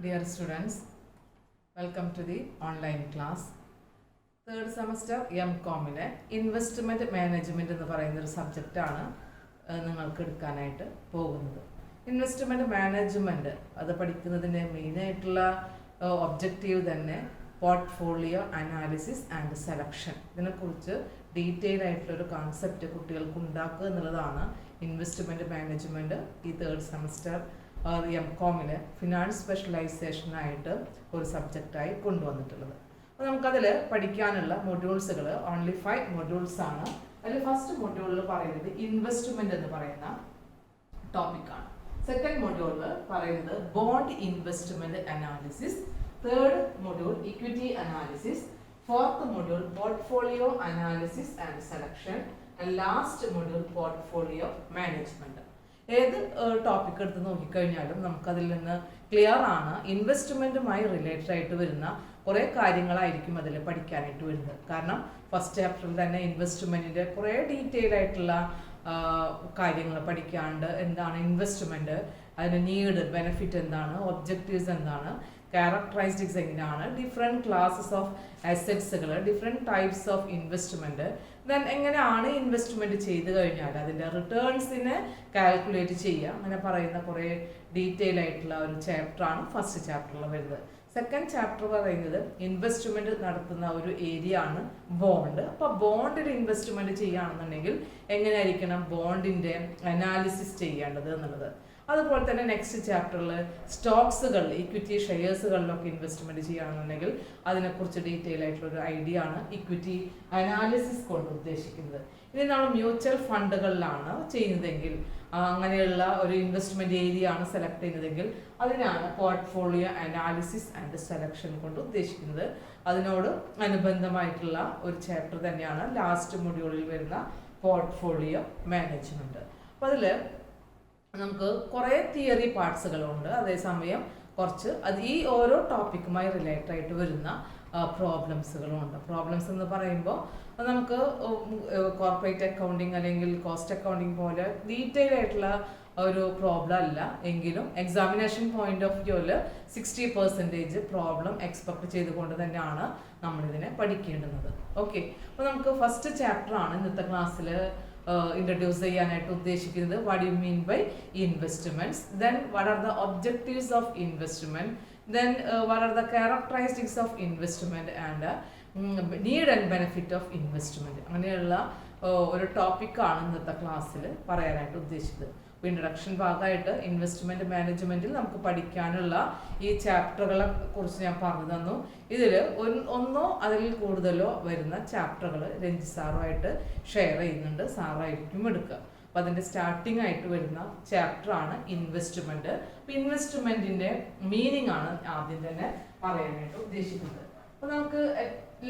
dear students, welcome to the online class. Third semester M.Com-ലെ investment management എന്ന് പറയുന്നൊരു സബ്ജക്റ്റാണ് നിങ്ങൾക്ക് എടുക്കാനായിട്ട് പോകുന്നത്. ഇൻവെസ്റ്റ്മെൻറ്റ് മാനേജ്മെൻറ്റ് അത് പഠിക്കുന്നതിൻ്റെ മെയിനായിട്ടുള്ള ഒബ്ജക്റ്റീവ് തന്നെ പോർട്ട്ഫോളിയോ അനാലിസിസ് ആൻഡ് സെലക്ഷൻ, ഇതിനെക്കുറിച്ച് ഡീറ്റെയിൽ ആയിട്ടുള്ളൊരു കോൺസെപ്റ്റ് കുട്ടികൾക്ക് ഉണ്ടാക്കുക എന്നുള്ളതാണ് ഇൻവെസ്റ്റ്മെൻറ്റ് മാനേജ്മെൻറ്റ് ഈ തേർഡ് സെമസ്റ്റർ M.Com-ലെ ഫിനാൻസ് സ്പെഷ്യലൈസേഷനായിട്ട് ഒരു സബ്ജക്റ്റായി കൊണ്ടുവന്നിട്ടുള്ളത്. അപ്പോൾ നമുക്കതിൽ പഠിക്കാനുള്ള മൊഡ്യൂൾസുകൾ ഓൺലി 5 മൊഡ്യൂൾസ് ആണ്. അതിൽ ഫസ്റ്റ് മൊഡ്യൂളിൽ പറയുന്നത് ഇൻവെസ്റ്റ്മെൻറ്റ് എന്ന് പറയുന്ന ടോപ്പിക്കാണ്. സെക്കൻഡ് മൊഡ്യൂളിൽ പറയുന്നത് bond investment analysis, third module equity analysis, fourth module portfolio analysis and selection, and last module portfolio management. ഏത് ടോപ്പിക് എടുത്ത് നോക്കിക്കഴിഞ്ഞാലും നമുക്കതിൽ നിന്ന് ക്ലിയർ ആണ് ഇൻവെസ്റ്റ്മെൻറ്റുമായി റിലേറ്റഡ് ആയിട്ട് വരുന്ന കുറേ കാര്യങ്ങളായിരിക്കും അതിൽ പഠിക്കാനായിട്ട് വരുന്നത്. കാരണം ഫസ്റ്റ് ചാപ്റ്ററിൽ തന്നെ ഇൻവെസ്റ്റ്മെൻറ്റിൻ്റെ കുറേ ഡീറ്റെയിൽ ആയിട്ടുള്ള കാര്യങ്ങൾ പഠിക്കാണ്ട്, എന്താണ് ഇൻവെസ്റ്റ്മെൻറ്റ്, അതിൻ്റെ നീഡ്, ബെനിഫിറ്റ് എന്താണ്, ഒബ്ജക്റ്റീവ്സ് എന്താണ്, ക്യാരക്ടറിസ്റ്റിക്സ് എങ്ങനെയാണ്, ഡിഫറെൻറ്റ് ക്ലാസ്സസ് ഓഫ് അസറ്റ്സുകൾ, different types of investment, then എങ്ങനെയാണ് ഇൻവെസ്റ്റ്മെൻറ്റ് ചെയ്ത് കഴിഞ്ഞാൽ അതിൻ്റെ റിട്ടേൺസിനെ കാൽക്കുലേറ്റ് ചെയ്യുക, അങ്ങനെ പറയുന്ന കുറേ ഡീറ്റെയിൽ ആയിട്ടുള്ള ഒരു ചാപ്റ്ററാണ് ഫസ്റ്റ് ചാപ്റ്ററിൽ വരുന്നത്. സെക്കൻഡ് ചാപ്റ്റർ പറയുന്നത് ഇൻവെസ്റ്റ്മെൻറ്റ് നടത്തുന്ന ഒരു ഏരിയ ആണ് ബോണ്ട്. അപ്പോൾ ബോണ്ടിൽ ഇൻവെസ്റ്റ്മെൻറ്റ് ചെയ്യുകയാണെന്നുണ്ടെങ്കിൽ എങ്ങനെയായിരിക്കണം ബോണ്ടിൻ്റെ അനാലിസിസ് ചെയ്യേണ്ടത് എന്നുള്ളത്. അതുപോലെ തന്നെ നെക്സ്റ്റ് ചാപ്റ്ററിൽ സ്റ്റോക്സുകൾ, ഇക്വിറ്റി ഷെയർസുകളിലൊക്കെ ഇൻവെസ്റ്റ്മെൻറ്റ് ചെയ്യുകയാണെന്നുണ്ടെങ്കിൽ അതിനെക്കുറിച്ച് ഡീറ്റെയിൽ ആയിട്ടുള്ളൊരു ഐഡിയ ആണ് ഇക്വിറ്റി അനാലിസിസ് കൊണ്ട് ഉദ്ദേശിക്കുന്നത്. ഇനി നമ്മൾ മ്യൂച്വൽ ഫണ്ടുകളിലാണ് ചെയ്യുന്നതെങ്കിൽ, അങ്ങനെയുള്ള ഒരു ഇൻവെസ്റ്റ്മെൻറ്റ് ഏരിയ ആണ് സെലക്ട് ചെയ്യുന്നതെങ്കിൽ അതിനാണ് പോർട്ട്ഫോളിയോ അനാലിസിസ് ആൻഡ് സെലക്ഷൻ കൊണ്ട് ഉദ്ദേശിക്കുന്നത്. അതിനോട് അനുബന്ധമായിട്ടുള്ള ഒരു ചാപ്റ്റർ തന്നെയാണ് ലാസ്റ്റ് മൊഡ്യൂളിൽ വരുന്ന പോർട്ട്ഫോളിയോ മാനേജ്മെൻറ്റ്. അപ്പോൾ അതിൽ നമുക്ക് കുറേ തിയറി പാർട്സുകളുണ്ട്, അതേസമയം കുറച്ച് ഈ ഓരോ ടോപ്പിക്കുമായി റിലേറ്റഡ് ആയിട്ട് വരുന്ന പ്രോബ്ലംസുകളും ഉണ്ട്. പ്രോബ്ലംസ് എന്ന് പറയുമ്പോൾ നമുക്ക് കോർപ്പറേറ്റ് അക്കൗണ്ടിങ് അല്ലെങ്കിൽ കോസ്റ്റ് അക്കൗണ്ടിങ് പോലെ ഡീറ്റെയിൽ ആയിട്ടുള്ള ഒരു പ്രോബ്ലം അല്ല, എങ്കിലും എക്സാമിനേഷൻ പോയിന്റ് ഓഫ് വ്യൂവിൽ 60% പ്രോബ്ലം എക്സ്പെക്ട് ചെയ്തുകൊണ്ട് തന്നെയാണ് നമ്മളിതിനെ പഠിക്കേണ്ടുന്നത്. ഓക്കെ, അപ്പോൾ നമുക്ക് ഫസ്റ്റ് ചാപ്റ്റർ ആണ് ഇന്നത്തെ ക്ലാസ്സിൽ introduce ചെയ്യാനായിട്ട് ഉദ്ദേശിക്കുന്നത്. What you mean by investments, then what are the objectives of investment, then what are the characteristics of investment and need and benefit of investment. അങ്ങനെയുള്ള ഒരു ടോപ്പിക്കാണ് ഇന്നത്തെ ക്ലാസ്സിൽ പറയാനായിട്ട് ഉദ്ദേശിച്ചത്. ഇൻട്രഡക്ഷൻ ഭാഗമായിട്ട് ഇൻവെസ്റ്റ്മെൻറ്റ് മാനേജ്മെൻറ്റിൽ നമുക്ക് പഠിക്കാനുള്ള ഈ ചാപ്റ്ററുകളെ കുറിച്ച് ഞാൻ പറഞ്ഞു തന്നു. ഇതിൽ ഒന്നോ അതിൽ കൂടുതലോ വരുന്ന ചാപ്റ്ററുകൾ രഞ്ജി സാറുമായിട്ട് ഷെയർ ചെയ്യുന്നുണ്ട്, സാറായിരിക്കും എടുക്കുക. അപ്പോൾ അതിൻ്റെ സ്റ്റാർട്ടിംഗ് ആയിട്ട് വരുന്ന ചാപ്റ്ററാണ് ഇൻവെസ്റ്റ്മെൻറ്റ്. അപ്പോൾ ഇൻവെസ്റ്റ്മെൻറ്റിൻ്റെ മീനിങ് ആണ് ആദ്യം തന്നെ പറയാനായിട്ട് ഉദ്ദേശിക്കുന്നത്. അപ്പോൾ നമുക്ക്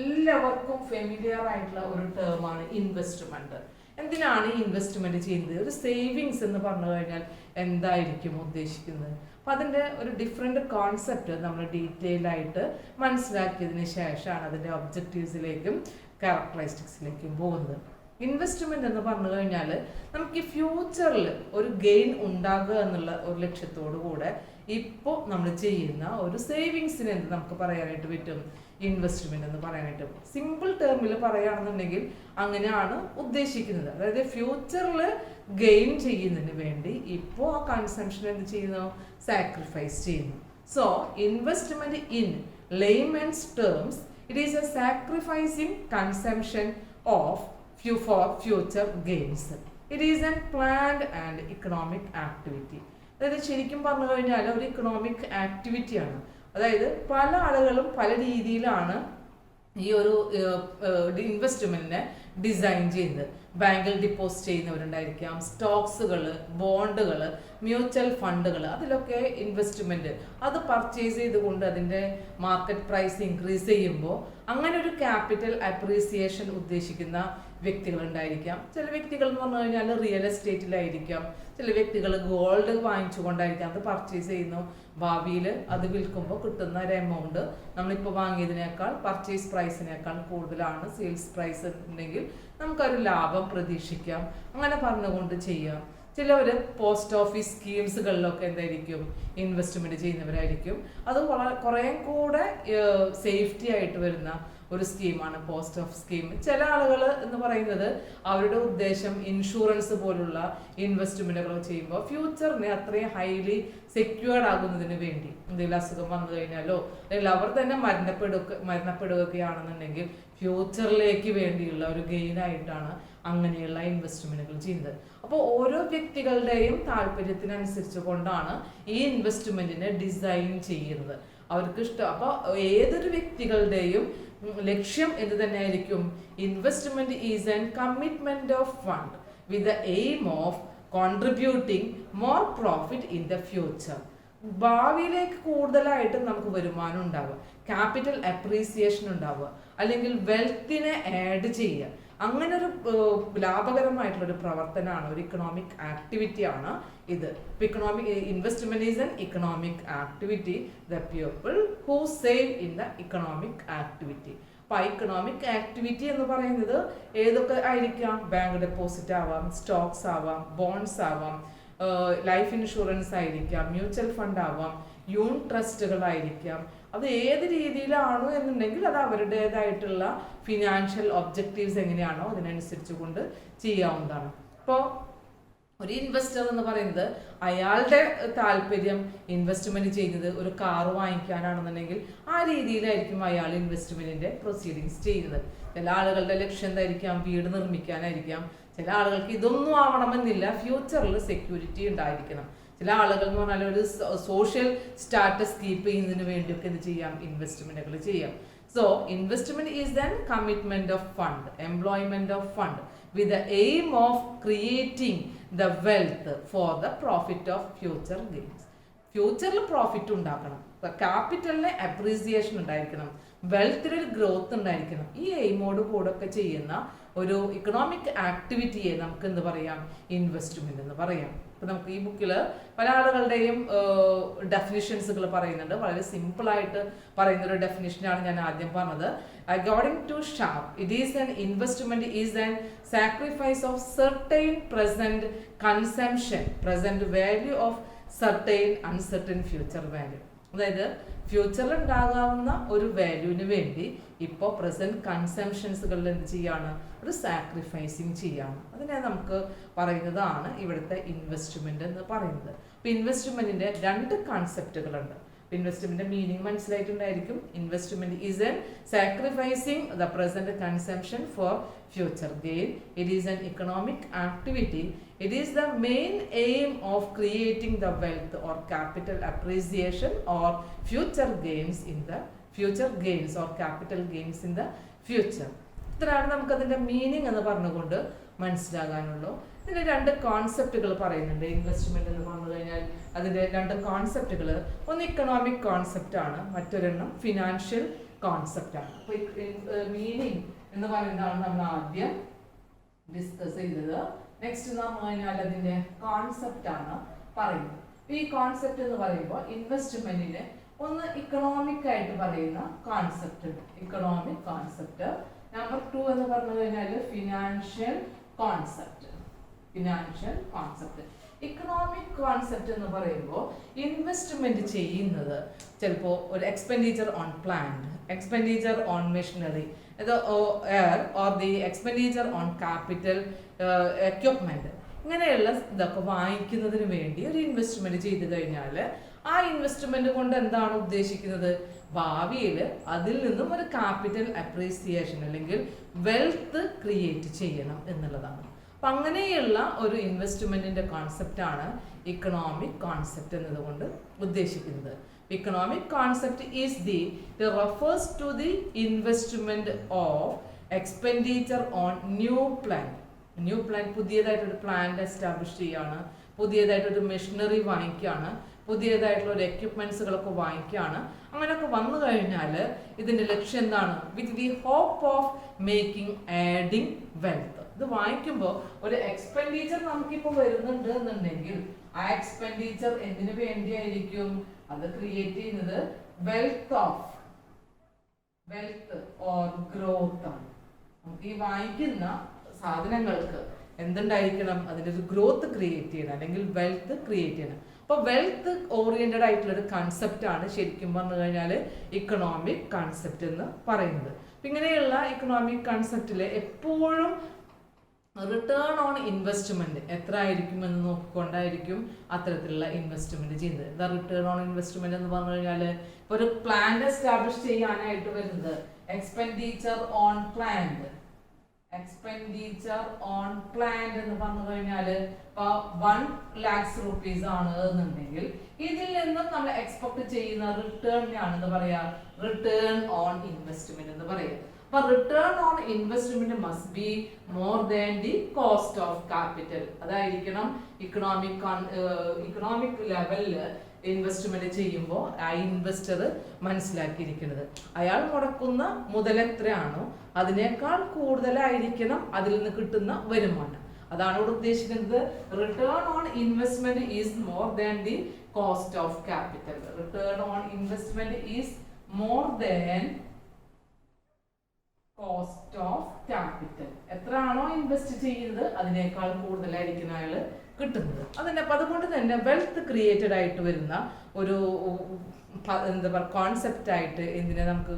എല്ലാവർക്കും ഫെമിലിയർ ആയിട്ടുള്ള ഒരു ടേമാണ് ഇൻവെസ്റ്റ്മെൻറ്റ്. എന്തിനാണ് ഈ ഇൻവെസ്റ്റ്മെൻറ്റ് ചെയ്യുന്നത്? ഒരു സേവിങ്സ് എന്ന് പറഞ്ഞു കഴിഞ്ഞാൽ എന്തായിരിക്കും ഉദ്ദേശിക്കുന്നത്? അപ്പം അതിൻ്റെ ഒരു ഡിഫറെൻറ്റ് കോൺസെപ്റ്റ് നമ്മൾ ഡീറ്റെയിൽ ആയിട്ട് മനസ്സിലാക്കിയതിന് ശേഷമാണ് അതിൻ്റെ ഒബ്ജക്റ്റീവ്സിലേക്കും ക്യാരക്ടറിസ്റ്റിക്സിലേക്കും പോകുന്നത്. ഇൻവെസ്റ്റ്മെൻറ്റ് എന്ന് പറഞ്ഞു കഴിഞ്ഞാൽ നമുക്ക് ഈ ഫ്യൂച്ചറിൽ ഒരു ഗെയിൻ ഉണ്ടാകുക എന്നുള്ള ഒരു ലക്ഷ്യത്തോടു കൂടെ ഇപ്പോൾ നമ്മൾ ചെയ്യുന്ന ഒരു സേവിങ്സിന് എന്ത് നമുക്ക് പറയാനായിട്ട് പറ്റും? ഇൻവെസ്റ്റ്മെൻറ്റ് എന്ന് പറയാനായിട്ട്. സിമ്പിൾ ടേമിൽ പറയുകയാണെന്നുണ്ടെങ്കിൽ അങ്ങനെയാണ് ഉദ്ദേശിക്കുന്നത്. അതായത് ഫ്യൂച്ചറിൽ ഗെയിൻ ചെയ്യുന്നതിന് വേണ്ടി ഇപ്പോൾ ആ കൺസംഷൻ എന്ത് ചെയ്യുന്നു? സാക്രിഫൈസ് ചെയ്യുന്നു. So investment in layman's terms it is A sacrificing consumption of for future gains. It is a planned and economic activity. അതായത് ശരിക്കും പറഞ്ഞു കഴിഞ്ഞാൽ ഒരു ഇക്കണോമിക് ആക്ടിവിറ്റിയാണ്. അതായത് പല ആളുകളും പല രീതിയിലാണ് ഈ ഒരു ഇൻവെസ്റ്റ്മെൻറ്റിനെ ഡിസൈൻ ചെയ്യുന്നത്. ബാങ്കിൽ ഡിപ്പോസിറ്റ് ചെയ്യുന്നവരുണ്ടായിരിക്കാം, സ്റ്റോക്സുകൾ, ബോണ്ടുകൾ, മ്യൂച്വൽ ഫണ്ടുകൾ, അതിലൊക്കെ ഇൻവെസ്റ്റ്മെൻറ്റ് അത് പർച്ചേസ് ചെയ്തുകൊണ്ട് അതിൻ്റെ മാർക്കറ്റ് പ്രൈസ് ഇൻക്രീസ് ചെയ്യുമ്പോൾ അങ്ങനെ ഒരു ക്യാപിറ്റൽ അപ്രീസിയേഷൻ ഉദ്ദേശിക്കുന്ന വ്യക്തികളുണ്ടായിരിക്കാം. ചില വ്യക്തികൾ എന്ന് പറഞ്ഞു കഴിഞ്ഞാൽ റിയൽ എസ്റ്റേറ്റിലായിരിക്കാം, ചില വ്യക്തികൾ ഗോൾഡ് വാങ്ങിച്ചുകൊണ്ടായിരിക്കാം അത് പർച്ചേസ് ചെയ്യുന്നു. ഭാവിയിൽ അത് വിൽക്കുമ്പോൾ കിട്ടുന്ന ഒരു എമൗണ്ട് നമ്മളിപ്പോൾ വാങ്ങിയതിനേക്കാൾ പർച്ചേസ് പ്രൈസിനേക്കാൾ കൂടുതലാണ് സെയിൽസ് പ്രൈസ് ഉണ്ടെങ്കിൽ നമുക്കൊരു ലാഭം പ്രതീക്ഷിക്കാം. അങ്ങനെ പറഞ്ഞുകൊണ്ട് ചെയ്യാം. ചിലവർ പോസ്റ്റ് ഓഫീസ് സ്കീംസുകളിലൊക്കെ എന്തായിരിക്കും ഇൻവെസ്റ്റ്മെന്റ് ചെയ്യുന്നവരായിരിക്കും. അത് കുറേ കൂടെ സേഫ്റ്റി ആയിട്ട് വരുന്ന ഒരു സ്കീമാണ് പോസ്റ്റ് ഓഫ് സ്കീം. ചില ആളുകൾ എന്ന് പറയുന്നത് അവരുടെ ഉദ്ദേശം ഇൻഷുറൻസ് പോലുള്ള ഇൻവെസ്റ്റ്മെന്റുകൾ ചെയ്യുമ്പോൾ ഫ്യൂച്ചറിനെ അത്രയും ഹൈലി സെക്യൂർഡ് ആകുന്നതിന് വേണ്ടി എന്തെങ്കിലും അസുഖം വന്നു കഴിഞ്ഞാലോ അല്ലെങ്കിൽ അവർ തന്നെ മരണപ്പെടുകയാണെന്നുണ്ടെങ്കിൽ ഫ്യൂച്ചറിലേക്ക് വേണ്ടിയുള്ള ഒരു ഗെയിൻ ആയിട്ടാണ് അങ്ങനെയുള്ള ഇൻവെസ്റ്റ്മെന്റുകൾ ചെയ്യുന്നത്. അപ്പോൾ ഓരോ വ്യക്തികളുടെയും താല്പര്യത്തിനനുസരിച്ച് കൊണ്ടാണ് ഈ ഇൻവെസ്റ്റ്മെന്റിനെ ഡിസൈൻ ചെയ്യുന്നത്. അവർക്ക് ഇഷ്ടം. അപ്പോൾ ഏതൊരു വ്യക്തികളുടെയും ലക്ഷ്യം എന്ത് തന്നെയായിരിക്കും? Investment is an commitment of fund with the aim of contributing more profit in the future. ഭാവിയിലേക്ക് കൂടുതലായിട്ട് നമുക്ക് വരുമാനം ഉണ്ടാവുക, ക്യാപിറ്റൽ അപ്രീസിയേഷൻ ഉണ്ടാവുക, അല്ലെങ്കിൽ വെൽത്തിനെ ആഡ് ചെയ്യുക, അങ്ങനെ ഒരു ലാഭകരമായിട്ടുള്ള ഒരു പ്രവർത്തനമാണ്, ഒരു ഇക്കണോമിക് ആക്ടിവിറ്റി ആണ് ഇത്. Economic investment is an economic activity. The people who save in the economic activity. അപ്പൊ ഇക്കണോമിക് ആക്ടിവിറ്റി എന്ന് പറയുന്നത് ഏതൊക്കെ ആയിരിക്കാം? ബാങ്ക് ഡെപ്പോസിറ്റ് ആവാം, സ്റ്റോക്സ് ആവാം, ബോണ്ട്സ് ആവാം, ലൈഫ് ഇൻഷുറൻസ് ആയിരിക്കാം, മ്യൂച്വൽ ഫണ്ട് ആവാം, യൂണിറ്റ് ട്രസ്റ്റുകളായിരിക്കാം. അത് ഏത് രീതിയിലാണോ എന്നുണ്ടെങ്കിൽ അത് അവരുടേതായിട്ടുള്ള ഫിനാൻഷ്യൽ ഒബ്ജക്റ്റീവ്സ് എങ്ങനെയാണോ അതിനനുസരിച്ച് കൊണ്ട് ചെയ്യാവുന്നതാണ്. ഇപ്പോൾ ഒരു ഇൻവെസ്റ്റർ എന്ന് പറയുന്നത് അയാളുടെ താല്പര്യം ഇൻവെസ്റ്റ്മെന്റ് ചെയ്യുന്നത് ഒരു കാർ വാങ്ങിക്കാനാണെന്നുണ്ടെങ്കിൽ ആ രീതിയിലായിരിക്കും അയാൾ ഇൻവെസ്റ്റ്മെന്റിന്റെ പ്രൊസീഡിങ്സ് ചെയ്യുന്നത്. ചില ആളുകളുടെ ലക്ഷ്യം എന്തായിരിക്കാം? വീട് നിർമ്മിക്കാനായിരിക്കാം. ചില ആളുകൾക്ക് ഇതൊന്നും ആവണമെന്നില്ല, ഫ്യൂച്ചറിൽ സെക്യൂരിറ്റി ഉണ്ടായിരിക്കണം. ചില ആളുകൾ എന്ന് പറഞ്ഞാൽ ഒരു സോഷ്യൽ സ്റ്റാറ്റസ് കീപ്പ് ചെയ്യുന്നതിന് വേണ്ടിയൊക്കെ എന്ത് ചെയ്യാം? ഇൻവെസ്റ്റ്മെന്റുകൾ ചെയ്യാം. So investment is the commitment of fund, employment of fund with the aim of creating the wealth for the profit of future gains. ഫ്യൂച്ചറിൽ പ്രോഫിറ്റ് ഉണ്ടാക്കണം, ക്യാപിറ്റലിന് അപ്രീസിയേഷൻ ഉണ്ടായിരിക്കണം, വെൽത്തിനൊരു ഗ്രോത്ത് ഉണ്ടായിരിക്കണം. ഈ എയിമോട് കൂടെ ഒക്കെ ചെയ്യുന്ന ഒരു ഇക്കണോമിക് ആക്ടിവിറ്റിയെ നമുക്ക് എന്ത് പറയാം? ഇൻവെസ്റ്റ്മെന്റ് എന്ന് പറയാം. ഇപ്പൊ നമുക്ക് ഈ ബുക്കിൽ പല ആളുകളുടെയും ഡെഫിനിഷൻസുകൾ പറയുന്നുണ്ട്. വളരെ സിമ്പിൾ ആയിട്ട് പറയുന്ന ഒരു ഡെഫിനിഷനാണ് ഞാൻ ആദ്യം പറഞ്ഞത്. According to Sharp, it is an investment is an sacrifice of certain present consumption, present value of certain uncertain future value. അതായത് ഫ്യൂച്ചറിൽ ഉണ്ടാകാവുന്ന ഒരു വാല്യൂവിന് വേണ്ടി ഇപ്പോൾ പ്രസന്റ് കൺസംഷൻസുകളിൽ എന്ത് ചെയ്യാണ്? ഒരു സാക്രിഫൈസിങ് ചെയ്യാണ്. അതിനെ നമുക്ക് പറയുന്നതാണ് ഇവിടുത്തെ ഇൻവെസ്റ്റ്മെന്റ് എന്ന് പറയുന്നത്. ഇപ്പൊ ഇൻവെസ്റ്റ്മെന്റിന്റെ രണ്ട് കൺസെപ്റ്റുകളുണ്ട്. ഇൻവെസ്റ്റ്മെന്റ് മീനിങ് മനസ്സിലായിട്ടുണ്ടായിരിക്കും. Investment is an sacrificing the present consumption for future gain. It is an economic activity. It is the main aim of creating the wealth or capital appreciation or future gains in the future gains or capital gains in the future. ഇത്രയാണ് നമുക്കതിന്റെ meaning എന്ന് പറഞ്ഞുകൊണ്ട് മനസ്സിലാകാനുള്ളൂ. ഇതിന്റെ രണ്ട് കോൺസെപ്റ്റുകൾ പറയുന്നുണ്ട്. Investment എന്ന് പറഞ്ഞു കഴിഞ്ഞാൽ അതിന്റെ രണ്ട് കോൺസെപ്റ്റുകൾ, ഒന്ന് ഇക്കണോമിക് കോൺസെപ്റ്റ് ആണ്, മറ്റൊരെണ്ണം ഫിനാൻഷ്യൽ കോൺസെപ്റ്റ് ആണ്. അപ്പൊ മീനിങ് എന്ന് പറയുന്നതാണ് നമ്മൾ ആദ്യം ഡിസ്കസ് ചെയ്തത്. നെക്സ്റ്റ് എന്ന് പറഞ്ഞു കഴിഞ്ഞാൽ അതിന്റെ കോൺസെപ്റ്റ് ആണ് പറയുന്നത്. ഈ കോൺസെപ്റ്റ് എന്ന് പറയുമ്പോൾ ഇൻവെസ്റ്റ്മെന്റിന് ഒന്ന് ഇക്കണോമിക് ആയിട്ട് പറയുന്ന കോൺസെപ്റ്റ് ഉണ്ട്, ഇക്കണോമിക് കോൺസെപ്റ്റ്. നമ്പർ 2 എന്ന് പറഞ്ഞു കഴിഞ്ഞാൽ financial concept. Financial concept. Economic concept എന്ന് പറയുമ്പോൾ ഇൻവെസ്റ്റ്മെന്റ് ചെയ്യുന്നത് ചിലപ്പോൾ ഒരു expenditure on plant, expenditure on machinery, or the expenditure on capital equipment, ഇങ്ങനെയുള്ള ഇതൊക്കെ വാങ്ങിക്കുന്നതിന് വേണ്ടി ഒരു ഇൻവെസ്റ്റ്മെന്റ് ചെയ്തു കഴിഞ്ഞാൽ ആ ഇൻവെസ്റ്റ്മെന്റ് കൊണ്ട് എന്താണ് ഉദ്ദേശിക്കുന്നത്? ഭാവിയിൽ അതിൽ നിന്നും ഒരു ക്യാപിറ്റൽ അപ്രീസിയേഷൻ അല്ലെങ്കിൽ വെൽത്ത് ക്രിയേറ്റ് ചെയ്യണം എന്നുള്ളതാണ്. അപ്പൊ അങ്ങനെയുള്ള ഒരു ഇൻവെസ്റ്റ്മെന്റിന്റെ കോൺസെപ്റ്റാണ് ഇക്കണോമിക് കോൺസെപ്റ്റ് എന്നതുകൊണ്ട് ഉദ്ദേശിക്കുന്നത്. Economic concept is it refers to the investment of expenditure on new plant. New plant, പുതിയതായിട്ടൊരു പ്ലാന്റ് എസ്റ്റാബ്ലിഷ് ചെയ്യാണ്, പുതിയതായിട്ടൊരു മെഷീനറി വാങ്ങിക്കുകയാണ്, പുതിയതായിട്ടുള്ള ഒരു എക്യുപ്മെന്റ്സുകളൊക്കെ വാങ്ങിക്കുകയാണ്. അങ്ങനെയൊക്കെ വന്നു കഴിഞ്ഞാൽ ഇതിന്റെ ലക്ഷ്യം എന്താണ്? With the hope of making adding wealth. ഇത് വാങ്ങിക്കുമ്പോൾ ഒരു എക്സ്പെൻഡിച്ചർ നമുക്കിപ്പോൾ വരുന്നുണ്ട് എന്നുണ്ടെങ്കിൽ ആ എക്സ്പെൻഡിച്ചർ എന്തിനു വേണ്ടിയായിരിക്കും? അത് ക്രിയേറ്റ് ചെയ്യുന്നത് വെൽത്ത് ഓർ ഗ്രോത്ത് ആണ്. നമുക്ക് ഈ വാങ്ങിക്കുന്ന സാധനങ്ങൾക്ക് എന്തുണ്ടായിരിക്കണം, അതിൻ്റെ ഒരു ഗ്രോത്ത് ക്രിയേറ്റ് ചെയ്യണം, അല്ലെങ്കിൽ വെൽത്ത് ക്രിയേറ്റ് ചെയ്യണം. അപ്പോൾ വെൽത്ത് ഓറിയന്റഡ് ആയിട്ടുള്ള ഒരു കൺസെപ്റ്റ് ആണ് ശരിക്കും പറഞ്ഞു കഴിഞ്ഞാൽ ഇക്കണോമിക് കൺസെപ്റ്റ് എന്ന് പറയുന്നത്. അപ്പം ഇങ്ങനെയുള്ള ഇക്കണോമിക് കൺസെപ്റ്റിൽ എപ്പോഴും റിട്ടേൺ ഓൺ ഇൻവെസ്റ്റ്മെന്റ് എത്ര ആയിരിക്കും എന്ന് നോക്കിക്കൊണ്ടായിരിക്കും അത്തരത്തിലുള്ള ഇൻവെസ്റ്റ്മെന്റ് ചെയ്യുന്നത്. എന്താ റിട്ടേൺ ഓൺ ഇൻവെസ്റ്റ്മെന്റ് എന്ന് പറഞ്ഞു കഴിഞ്ഞാൽ ഇപ്പോൾ ഒരു പ്ലാൻ എസ്റ്റാബ്ലിഷ് ചെയ്യാനായിട്ട് വരുന്നത് എക്സ്പെൻഡിച്ചർ ഓൺ പ്ലാന്റ് എന്ന് പറഞ്ഞു കഴിഞ്ഞാൽ ഇപ്പൊ 1 lakhs rupees ആണ് എന്നുണ്ടെങ്കിൽ ഇതിൽ നിന്നും നമ്മൾ എക്സ്പെക്ട് ചെയ്യുന്ന റിട്ടേണിനാണെന്ന് പറയാ റിട്ടേൺ ഓൺ ഇൻവെസ്റ്റ്മെന്റ് എന്ന് പറയാം. അപ്പൊ return on investment must be more than the cost of capital. അതായിരിക്കണം ഇക്കണോമിക് ലെവലില് ഇൻവെസ്റ്റ്മെന്റ് ചെയ്യുമ്പോൾ ആ ഇൻവെസ്റ്റർ മനസ്സിലാക്കിയിരിക്കുന്നത് അയാൾ മുടക്കുന്ന മുതൽ എത്രയാണോ അതിനേക്കാൾ കൂടുതലായിരിക്കണം അതിൽ നിന്ന് കിട്ടുന്ന വരുമാനം. അതാണ് ഇവിടെ ഉദ്ദേശിക്കുന്നത്. Return on investment is more than the cost of capital. Return on investment is more than cost of capital. എത്രയാണോ ഇൻവെസ്റ്റ് ചെയ്യുന്നത് അതിനേക്കാൾ കൂടുതലായിരിക്കും അയാൾ കിട്ടുന്നത്. അതുകൊണ്ട് തന്നെ വെൽത്ത് ക്രിയേറ്റഡ് ആയിട്ട് വരുന്ന ഒരു എന്താ പറയുക കോൺസെപ്റ്റ് ആയിട്ട് എന്തിനെ നമുക്ക്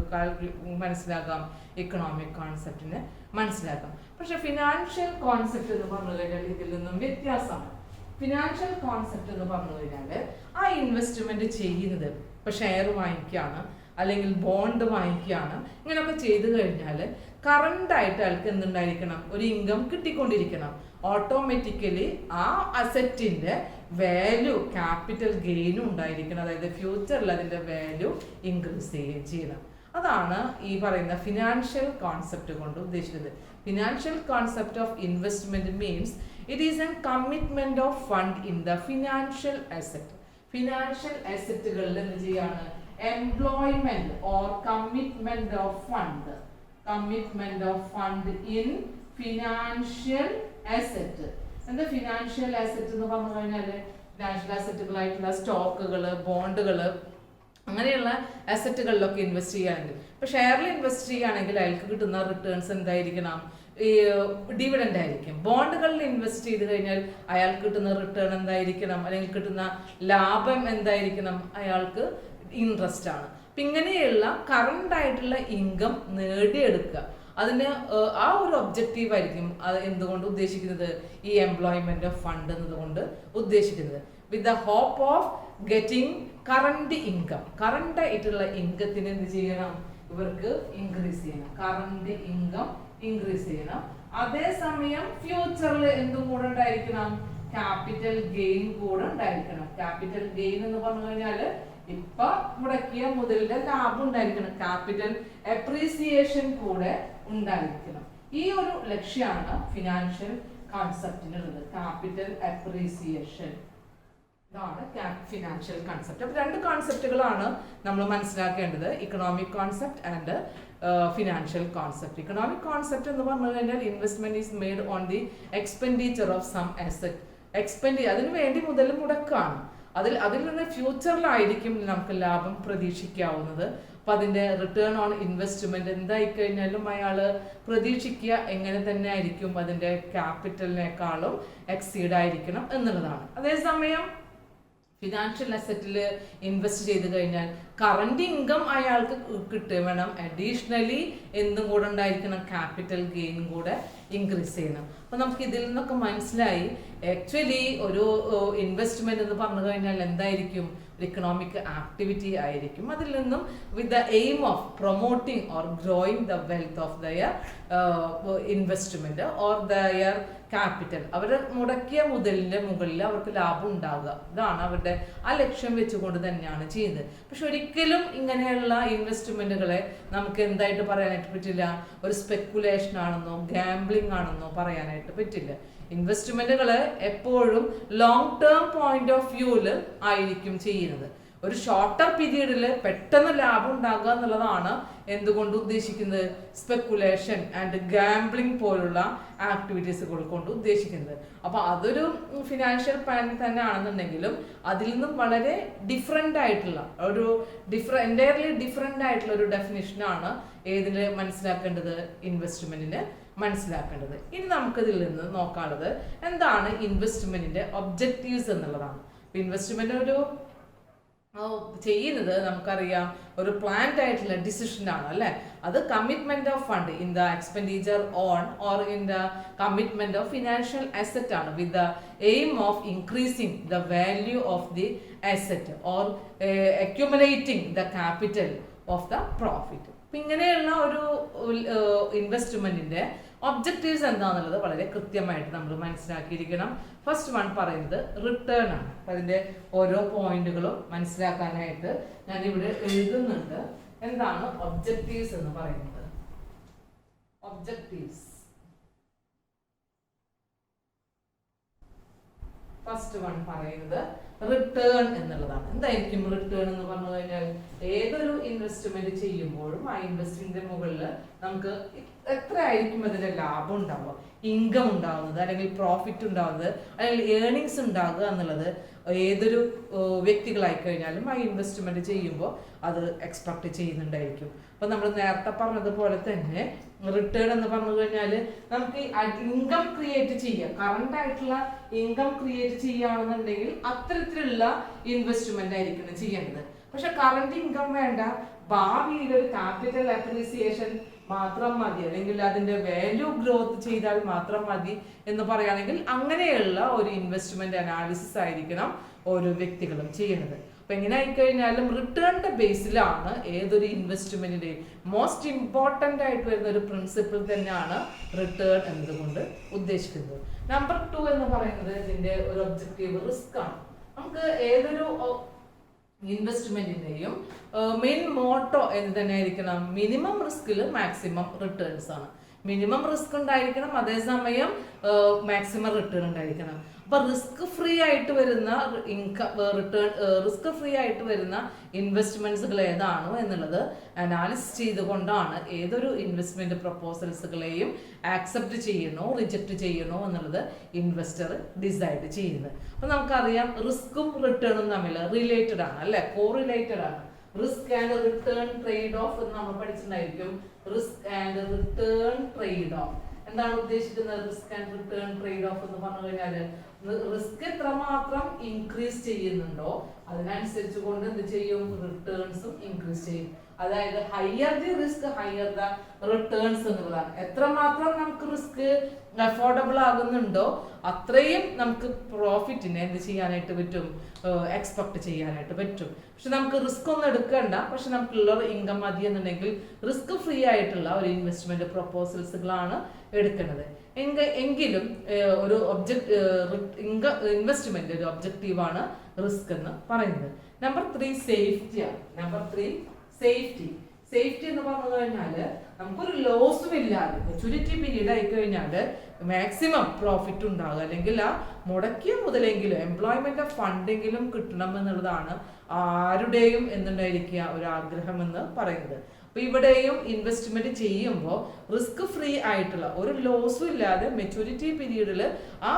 മനസ്സിലാക്കാം, ഇക്കണോമിക് കോൺസെപ്റ്റിനെ മനസ്സിലാക്കാം. പക്ഷെ ഫിനാൻഷ്യൽ കോൺസെപ്റ്റ് എന്ന് പറഞ്ഞു കഴിഞ്ഞാൽ ഇതിൽ നിന്നും വ്യത്യാസമാണ്. ഫിനാൻഷ്യൽ കോൺസെപ്റ്റ് എന്ന് പറഞ്ഞു കഴിഞ്ഞാൽ ആ ഇൻവെസ്റ്റ്മെന്റ് ചെയ്യുന്നത് ഇപ്പൊ ഷെയർ വാങ്ങിക്കുകയാണ് അല്ലെങ്കിൽ ബോണ്ട് വാങ്ങിക്കുകയാണ്, ഇങ്ങനെയൊക്കെ ചെയ്തു കഴിഞ്ഞാൽ കറണ്ട് ആയിട്ട് അയാൾക്ക് എന്തുണ്ടായിരിക്കണം, ഒരു ഇൻകം കിട്ടിക്കൊണ്ടിരിക്കണം. ഓട്ടോമാറ്റിക്കലി ആ അസറ്റിന്റെ വാല്യൂ ക്യാപിറ്റൽ ഗെയിനും ഉണ്ടായിരിക്കണം. അതായത് ഫ്യൂച്ചറിൽ അതിന്റെ വാല്യൂ ഇൻക്രീസ് ചെയ്യുകയും ചെയ്യണം. അതാണ് ഈ പറയുന്ന ഫിനാൻഷ്യൽ കോൺസെപ്റ്റ് കൊണ്ട് ഉദ്ദേശിക്കുന്നത്. Financial concept of investment means it is an commitment of fund in the financial asset. Financial അസറ്റുകളിൽ എന്ത് ചെയ്യാണ്, employment or commitment of fund in financial asset. എന്താ ഫിനാൻഷ്യൽ അസറ്റ് എന്ന് പറഞ്ഞു കഴിഞ്ഞാൽ ഫിനാൻഷ്യൽ അസറ്റുകളായിട്ടുള്ള സ്റ്റോക്കുകള്, ബോണ്ടുകള്, അങ്ങനെയുള്ള അസറ്റുകളിലൊക്കെ ഇൻവെസ്റ്റ് ചെയ്യുകയാണെങ്കിൽ, ഇപ്പൊ ഷെയറിൽ ഇൻവെസ്റ്റ് ചെയ്യുകയാണെങ്കിൽ അയാൾക്ക് കിട്ടുന്ന റിട്ടേൺസ് എന്തായിരിക്കണം, ഈ ഡിവിഡൻഡ് ആയിരിക്കും. ബോണ്ടുകളിൽ ഇൻവെസ്റ്റ് ചെയ്ത് കഴിഞ്ഞാൽ അയാൾക്ക് കിട്ടുന്ന റിട്ടേൺ എന്തായിരിക്കണം, അല്ലെങ്കിൽ കിട്ടുന്ന ലാഭം എന്തായിരിക്കണം, അയാൾക്ക് ഇൻട്രസ്റ്റ് ആണ്. അപ്പൊ ഇങ്ങനെയുള്ള കറണ്ട് ആയിട്ടുള്ള ഇൻകം നേടിയെടുക്കുക, അതിന് ആ ഒരു ഒബ്ജക്റ്റീവ് ആയിരിക്കും അത് എന്തുകൊണ്ട് ഉദ്ദേശിക്കുന്നത്, ഈ എംപ്ലോയ്മെന്റ് ഓഫ് ഫണ്ട് എന്നതുകൊണ്ട് ഉദ്ദേശിക്കുന്നത്. With the hope of getting current income. Current ആയിട്ടുള്ള ഇൻകത്തിന് എന്ത് ചെയ്യണം, ഇവർക്ക് ഇൻക്രീസ് ചെയ്യണം, കറണ്ട് ഇൻകം ഇൻക്രീസ് ചെയ്യണം. അതേസമയം ഫ്യൂച്ചറിൽ എന്തും കൂടെ ഉണ്ടായിരിക്കണം, ക്യാപിറ്റൽ ഗെയിൻ കൂടെ ഉണ്ടായിരിക്കണം. ക്യാപിറ്റൽ ഗെയിൻ എന്ന് പറഞ്ഞു കഴിഞ്ഞാൽ ഇപ്പൊ മുടക്കിയ മുതലിന്റെ ലാഭം ഉണ്ടായിരിക്കണം, ക്യാപിറ്റൽ അപ്രീസിയേഷൻ കൂടെ ഉണ്ടായിരിക്കണം. ഈ ഒരു ലക്ഷ്യമാണ് ഫിനാൻഷ്യൽ കോൺസെപ്റ്റിനുള്ളത്, ക്യാപിറ്റൽ അപ്രീസിയേഷൻ. ഇതാണ് ഫിനാൻഷ്യൽ കോൺസെപ്റ്റ്. അപ്പൊ രണ്ട് കോൺസെപ്റ്റുകളാണ് നമ്മൾ മനസ്സിലാക്കേണ്ടത്, economic concept and financial concept. Economic concept എന്ന് പറഞ്ഞു കഴിഞ്ഞാൽ investment is made on the expenditure of some asset. അതിനു വേണ്ടി മുതൽ മുടക്കാണ്. അതിൽ നിന്ന് ഫ്യൂച്ചറിലായിരിക്കും നമുക്ക് ലാഭം പ്രതീക്ഷിക്കാവുന്നത്. അപ്പൊ അതിന്റെ റിട്ടേൺ ഓൺ ഇൻവെസ്റ്റ്മെന്റ് എന്തായി കഴിഞ്ഞാലും അയാൾ പ്രതീക്ഷിക്കുക എങ്ങനെ തന്നെ ആയിരിക്കും, അതിന്റെ ക്യാപിറ്റലിനേക്കാളും എക്സീഡ് ആയിരിക്കണം എന്നുള്ളതാണ്. അതേസമയം ഫിനാൻഷ്യൽ അസറ്റിൽ ഇൻവെസ്റ്റ് ചെയ്ത് കഴിഞ്ഞാൽ കറണ്ട് ഇൻകം അയാൾക്ക് കിട്ടുകയും വേണം, അഡീഷണലി എന്തും കൂടെ ഉണ്ടായിരിക്കണം, ക്യാപിറ്റൽ ഗെയിൻ കൂടെ ഇൻക്രീസ് ചെയ്യണം. അപ്പൊ നമുക്ക് ഇതിൽ നിന്നൊക്കെ മനസ്സിലായി ആക്ച്വലി ഒരു ഇൻവെസ്റ്റ്മെന്റ് എന്ന് പറഞ്ഞു കഴിഞ്ഞാൽ എന്തായിരിക്കും, ഒരു ഇക്കണോമിക് ആക്ടിവിറ്റി ആയിരിക്കും. അതിൽ നിന്നും with the aim of promoting or growing the wealth of their investment or their capital. അവർ മുടക്കിയ മുതലിന്റെ മുകളിൽ അവർക്ക് ലാഭം ഉണ്ടാവുക, ഇതാണ് അവരുടെ ആ ലക്ഷ്യം വെച്ചുകൊണ്ട് തന്നെയാണ് ചെയ്യുന്നത്. പക്ഷെ ഒരിക്കലും ഇങ്ങനെയുള്ള ഇൻവെസ്റ്റ്മെന്റുകളെ നമുക്ക് എന്തായിട്ട് പറയാനായിട്ട് പറ്റില്ല, ഒരു സ്പെക്കുലേഷൻ ആണെന്നോ ഗാംബ്ലിംഗ് ആണെന്നോ പറയാനായിട്ട് പറ്റില്ല. ഇൻവെസ്റ്റ്മെന്റുകൾ എപ്പോഴും ലോങ് ടേം പോയിന്റ് ഓഫ് വ്യൂവിൽ ആയിരിക്കും ചെയ്യുന്നത്. ഒരു ഷോർട്ടർ പീരീഡിൽ പെട്ടെന്ന് ലാഭം ഉണ്ടാകുക എന്നുള്ളതാണ് എന്തുകൊണ്ട് ഉദ്ദേശിക്കുന്നത്, സ്പെക്കുലേഷൻ ആൻഡ് ഗാംബ്ലിംഗ് പോലുള്ള ആക്ടിവിറ്റീസുകൾ കൊണ്ട് ഉദ്ദേശിക്കുന്നത്. അപ്പൊ അതൊരു ഫിനാൻഷ്യൽ പ്ലാൻ തന്നെ ആണെന്നുണ്ടെങ്കിലും അതിൽ നിന്നും വളരെ ഡിഫറെന്റ് ആയിട്ടുള്ള എൻറ്റയർലി ഡിഫറെന്റ് ആയിട്ടുള്ള ഒരു ഡെഫിനിഷനാണ് ഏതിന് മനസ്സിലാക്കേണ്ടത്, ഇൻവെസ്റ്റ്മെന്റിന് മനസ്സിലാക്കേണ്ടത്. ഇനി നമുക്കിതിൽ നിന്ന് നോക്കാനുള്ളത് എന്താണ് ഇൻവെസ്റ്റ്മെന്റിന്റെ ഒബ്ജക്റ്റീവ്സ് എന്നുള്ളതാണ്. ഇൻവെസ്റ്റ്മെന്റ് ഒരു ചെയ്യുന്നത് നമുക്കറിയാം ഒരു പ്ലാൻഡ് ആയിട്ടുള്ള ഡിസിഷൻ ആണ് അല്ലെ. അത് commitment of fund in the expenditure on or in the commitment of financial asset ആണ് with the aim of increasing the value of the asset or accumulating the capital of the profit. അപ്പം ഇങ്ങനെയുള്ള ഒരു ഇൻവെസ്റ്റ്മെന്റിന്റെ objectives എന്താണെന്നുള്ളത് വളരെ കൃത്യമായിട്ട് നമ്മൾ മനസ്സിലാക്കിയിരിക്കണം. First one പറയുന്നത് റിട്ടേൺ ആണ്. അപ്പം അതിന്റെ ഓരോ പോയിന്റുകളും മനസ്സിലാക്കാനായിട്ട് ഞാൻ ഇവിടെ എഴുതുന്നുണ്ട്. എന്താണ് ഒബ്ജക്റ്റീവ്സ് എന്ന് പറയുന്നത്? ഒബ്ജക്റ്റീവ്സ് ഫസ്റ്റ് വൺ പറയുന്നത് റിട്ടേൺ എന്നുള്ളതാണ്. എന്തായിരിക്കും റിട്ടേൺ എന്ന് പറഞ്ഞു കഴിഞ്ഞാൽ ഏതൊരു ഇൻവെസ്റ്റ്മെന്റ് ചെയ്യുമ്പോഴും ആ ഇൻവെസ്റ്റ്മെന്റിന്റെ മുകളിൽ നമുക്ക് എത്ര ആയിരിക്കും അതിന്റെ ലാഭം ഉണ്ടാവുക, ഇൻകം ഉണ്ടാവുന്നത്, അല്ലെങ്കിൽ പ്രോഫിറ്റ് ഉണ്ടാവുന്നത്, അല്ലെങ്കിൽ ഏർണിങ്സ് ഉണ്ടാകുക എന്നുള്ളത് ഏതൊരു വ്യക്തികളായി കഴിഞ്ഞാലും ആ ഇൻവെസ്റ്റ്മെന്റ് ചെയ്യുമ്പോൾ അത് എക്സ്പെക്ട് ചെയ്യുന്നുണ്ടായിരിക്കും. അപ്പൊ നമ്മൾ നേരത്തെ പറഞ്ഞതുപോലെ തന്നെ റിട്ടേൺ എന്ന് പറഞ്ഞു കഴിഞ്ഞാൽ നമുക്ക് ഇൻകം ക്രിയേറ്റ് ചെയ്യുക, കറണ്ട് ആയിട്ടുള്ള ഇൻകം ക്രിയേറ്റ് ചെയ്യുകയാണെന്നുണ്ടെങ്കിൽ അത്തരത്തിലുള്ള ഇൻവെസ്റ്റ്മെന്റ് ആയിരിക്കണം ചെയ്യേണ്ടത്. പക്ഷെ കറണ്ട് ഇൻകം വേണ്ട, ഭാവിയിൽ ഒരു ക്യാപിറ്റൽ അപ്രീസിയേഷൻ മാത്രം മതി, അല്ലെങ്കിൽ അതിന്റെ വാല്യൂ ഗ്രോത്ത് ചെയ്താൽ മാത്രം മതി എന്ന് പറയുകയാണെങ്കിൽ അങ്ങനെയുള്ള ഒരു ഇൻവെസ്റ്റ്മെന്റ് അനാലിസിസ് ആയിരിക്കണം ഓരോ വ്യക്തികളും ചെയ്യുന്നത്. അപ്പൊ എങ്ങനെ ആയിക്കഴിഞ്ഞാലും റിട്ടേണിന്റെ ബേസിലാണ് ഏതൊരു ഇൻവെസ്റ്റ്മെന്റിന്റെയും മോസ്റ്റ് ഇമ്പോർട്ടന്റ് ആയിട്ട് വരുന്ന ഒരു പ്രിൻസിപ്പിൾ തന്നെയാണ് റിട്ടേൺ എന്നതുകൊണ്ട് ഉദ്ദേശിക്കുന്നത്. നമ്പർ 2 എന്ന് പറയുന്നത് ഇതിന്റെ ഒരു ഒബ്ജക്റ്റീവ് റിസ്ക് ആണ്. നമുക്ക് ഏതൊരു ഇൻവെസ്റ്റ്മെന്റിന്റെയും മെയിൻ മോട്ടോ എന്ത് തന്നെ ആയിരിക്കണം? മിനിമം റിസ്കിൽ മാക്സിമം റിട്ടേൺസ് ആണ്. മിനിമം റിസ്ക് ഉണ്ടായിരിക്കണം, അതേസമയം മാക്സിമം റിട്ടേൺ ഉണ്ടായിരിക്കണം. അപ്പൊ റിസ്ക് ഫ്രീ ആയിട്ട് വരുന്ന റിസ്ക് ഫ്രീ ആയിട്ട് വരുന്ന ഇൻവെസ്റ്റ്മെന്റ്സുകൾ ഏതാണോ എന്നുള്ളത് അനാലിസിസ് ചെയ്തുകൊണ്ടാണ് ഏതൊരു ഇൻവെസ്റ്റ്മെന്റ് പ്രപ്പോസൽസുകളെയും ആക്സെപ്റ്റ് ചെയ്യണോ റിജക്ട് ചെയ്യണോ എന്നുള്ളത് ഇൻവെസ്റ്റർ ഡിസൈഡ് ചെയ്യുന്നത്. അപ്പൊ നമുക്കറിയാം റിസ്ക്കും റിട്ടേണും തമ്മിൽ റിലേറ്റഡ് ആണ് അല്ലെ, കോറിലേറ്റഡ് ആണ്. Risk and return trade off എന്ന് നമ്മൾ പഠിച്ചിട്ടുണ്ടായിരിക്കും. Risk and return trade off എന്താണ് ഉദ്ദേശിക്കുന്നത്? Risk and return trade off എന്ന് പറഞ്ഞു കഴിഞ്ഞാല് റിസ്ക് എത്രമാത്രം ഇൻക്രീസ് ചെയ്യുന്നുണ്ടോ അതിനനുസരിച്ച് കൊണ്ട് എന്ത് ചെയ്യും? റിട്ടേൺസും ഇൻക്രീസ് ചെയ്യും. അതായത് higher the risk higher the returns എന്നുള്ളതാണ്. എത്രമാത്രം നമുക്ക് റിസ്ക് അഫോർഡബിൾ ആകുന്നുണ്ടോ അത്രയും നമുക്ക് പ്രോഫിറ്റിനെ എന്ത് ചെയ്യാനായിട്ട് പറ്റും? എക്സ്പെക്ട് ചെയ്യാനായിട്ട് പറ്റും. പക്ഷെ നമുക്ക് റിസ്ക് ഒന്നും എടുക്കണ്ട, പക്ഷെ നമുക്കുള്ള ഇൻകം മതി എന്നുണ്ടെങ്കിൽ റിസ്ക് ഫ്രീ ആയിട്ടുള്ള ഒരു ഇൻവെസ്റ്റ്മെന്റ് പ്രപ്പോസൽസുകളാണ് എടുക്കുന്നത്. എങ്കിലും ഒരു ഇൻവെസ്റ്റ്മെന്റ് ഒരു ഒബ്ജക്റ്റീവാണ് റിസ്ക് എന്ന് പറയുന്നത്. നമ്പർ 3 സേഫ്റ്റി ആണ്. നമ്പർ 3 സേഫ്റ്റി എന്ന് പറഞ്ഞു കഴിഞ്ഞാല് നമുക്കൊരു ലോസും ഇല്ലാതെ മെച്യൂരിറ്റി പീരീഡ് ആയി കഴിഞ്ഞാല് മാക്സിമം പ്രോഫിറ്റ് ഉണ്ടാകുക, അല്ലെങ്കിൽ ആ മുടക്കിയ മുതലെങ്കിലും എംപ്ലോയ്മെന്റ് ഓഫ് ഫണ്ടെങ്കിലും കിട്ടണം എന്നുള്ളതാണ് ആരുടെയും എന്തുണ്ടായിരിക്കുക ഒരു ആഗ്രഹം എന്ന് പറയുന്നത്. അപ്പൊ ഇവിടെയും ഇൻവെസ്റ്റ്മെന്റ് ചെയ്യുമ്പോൾ റിസ്ക് ഫ്രീ ആയിട്ടുള്ള ഒരു ലോസും ഇല്ലാതെ മെച്യൂരിറ്റി പീരീഡിൽ ആ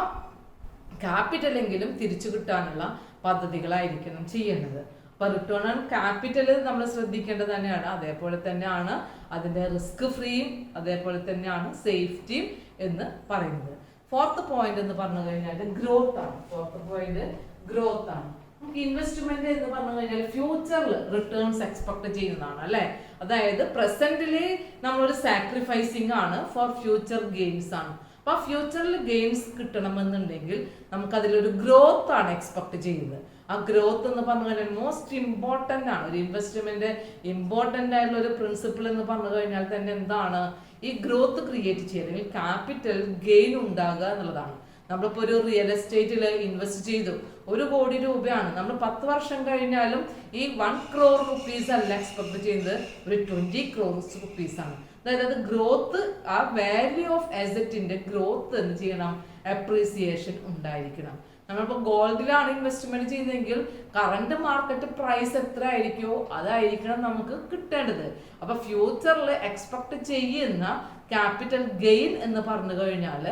ക്യാപിറ്റലെങ്കിലും തിരിച്ചു കിട്ടാനുള്ള പദ്ധതികളായിരിക്കണം ചെയ്യേണ്ടത്. അപ്പൊ റിട്ടേൺ ഓൺ ക്യാപിറ്റൽ നമ്മൾ ശ്രദ്ധിക്കേണ്ടത് തന്നെയാണ്. അതേപോലെ തന്നെയാണ് അതിന്റെ റിസ്ക് ഫ്രീയും അതേപോലെ തന്നെയാണ് സേഫ്റ്റിയും എന്ന് പറയുന്നത്. 4th പോയിന്റ് എന്ന് പറഞ്ഞു കഴിഞ്ഞാൽ ഗ്രോത്ത് ആണ്. 4th പോയിന്റ് ഗ്രോത്ത് ആണ്. നമുക്ക് ഇൻവെസ്റ്റ്മെന്റ് എന്ന് പറഞ്ഞു കഴിഞ്ഞാൽ ഫ്യൂച്ചറിൽ റിട്ടേൺസ് എക്സ്പെക്ട് ചെയ്യുന്നതാണ് അല്ലെ. അതായത് പ്രസന്റില് നമ്മളൊരു സാക്രിഫൈസിങ് ആണ് ഫോർ ഫ്യൂച്ചർ ഗെയിൻസ് ആണ്. അപ്പൊ ആ ഫ്യൂച്ചറിൽ ഗെയിൻസ് കിട്ടണമെന്നുണ്ടെങ്കിൽ നമുക്ക് അതിലൊരു ഗ്രോത്ത് ആണ് എക്സ്പെക്ട് ചെയ്യുന്നത്. ആ ഗ്രോത്ത് എന്ന് പറഞ്ഞു കഴിഞ്ഞാൽ മോസ്റ്റ് ഇമ്പോർട്ടന്റ് ആണ്. ഒരു ഇൻവെസ്റ്റ്മെന്റ് ഇമ്പോർട്ടന്റ് ആയിട്ടുള്ള ഒരു പ്രിൻസിപ്പിൾ എന്ന് പറഞ്ഞു കഴിഞ്ഞാൽ തന്നെ എന്താണ്? ഈ ഗ്രോത്ത് ക്രിയേറ്റ് ചെയ്യുക, ക്യാപിറ്റൽ ഗെയിൻ ഉണ്ടാകുക എന്നുള്ളതാണ്. നമ്മളിപ്പോൾ ഒരു റിയൽ എസ്റ്റേറ്റിൽ ഇൻവെസ്റ്റ് ചെയ്തു, 1 കോടി രൂപയാണ്. നമ്മൾ 10 വർഷം കഴിഞ്ഞാലും ഈ 1 crore rupees അല്ല എക്സ്പെക്ട് ചെയ്യുന്നത്, ഒരു 20 crores rupees ആണ്. അതായത് അത് ഗ്രോത്ത്, ആ വാല്യൂ ഓഫ് അസറ്റിന്റെ ഗ്രോത്ത് എന്ത് ചെയ്യണം? അപ്രീസിയേഷൻ ഉണ്ടായിരിക്കണം. നമ്മളിപ്പോൾ ഗോൾഡിലാണ് ഇൻവെസ്റ്റ്മെന്റ് ചെയ്യുന്നതെങ്കിൽ കറണ്ട് മാർക്കറ്റ് പ്രൈസ് എത്ര ആയിരിക്കുമോ അതായിരിക്കണം നമുക്ക് കിട്ടേണ്ടത്. അപ്പൊ ഫ്യൂച്ചറിൽ എക്സ്പെക്ട് ചെയ്യുന്ന ക്യാപിറ്റൽ ഗെയിൻ എന്ന് പറഞ്ഞു കഴിഞ്ഞാൽ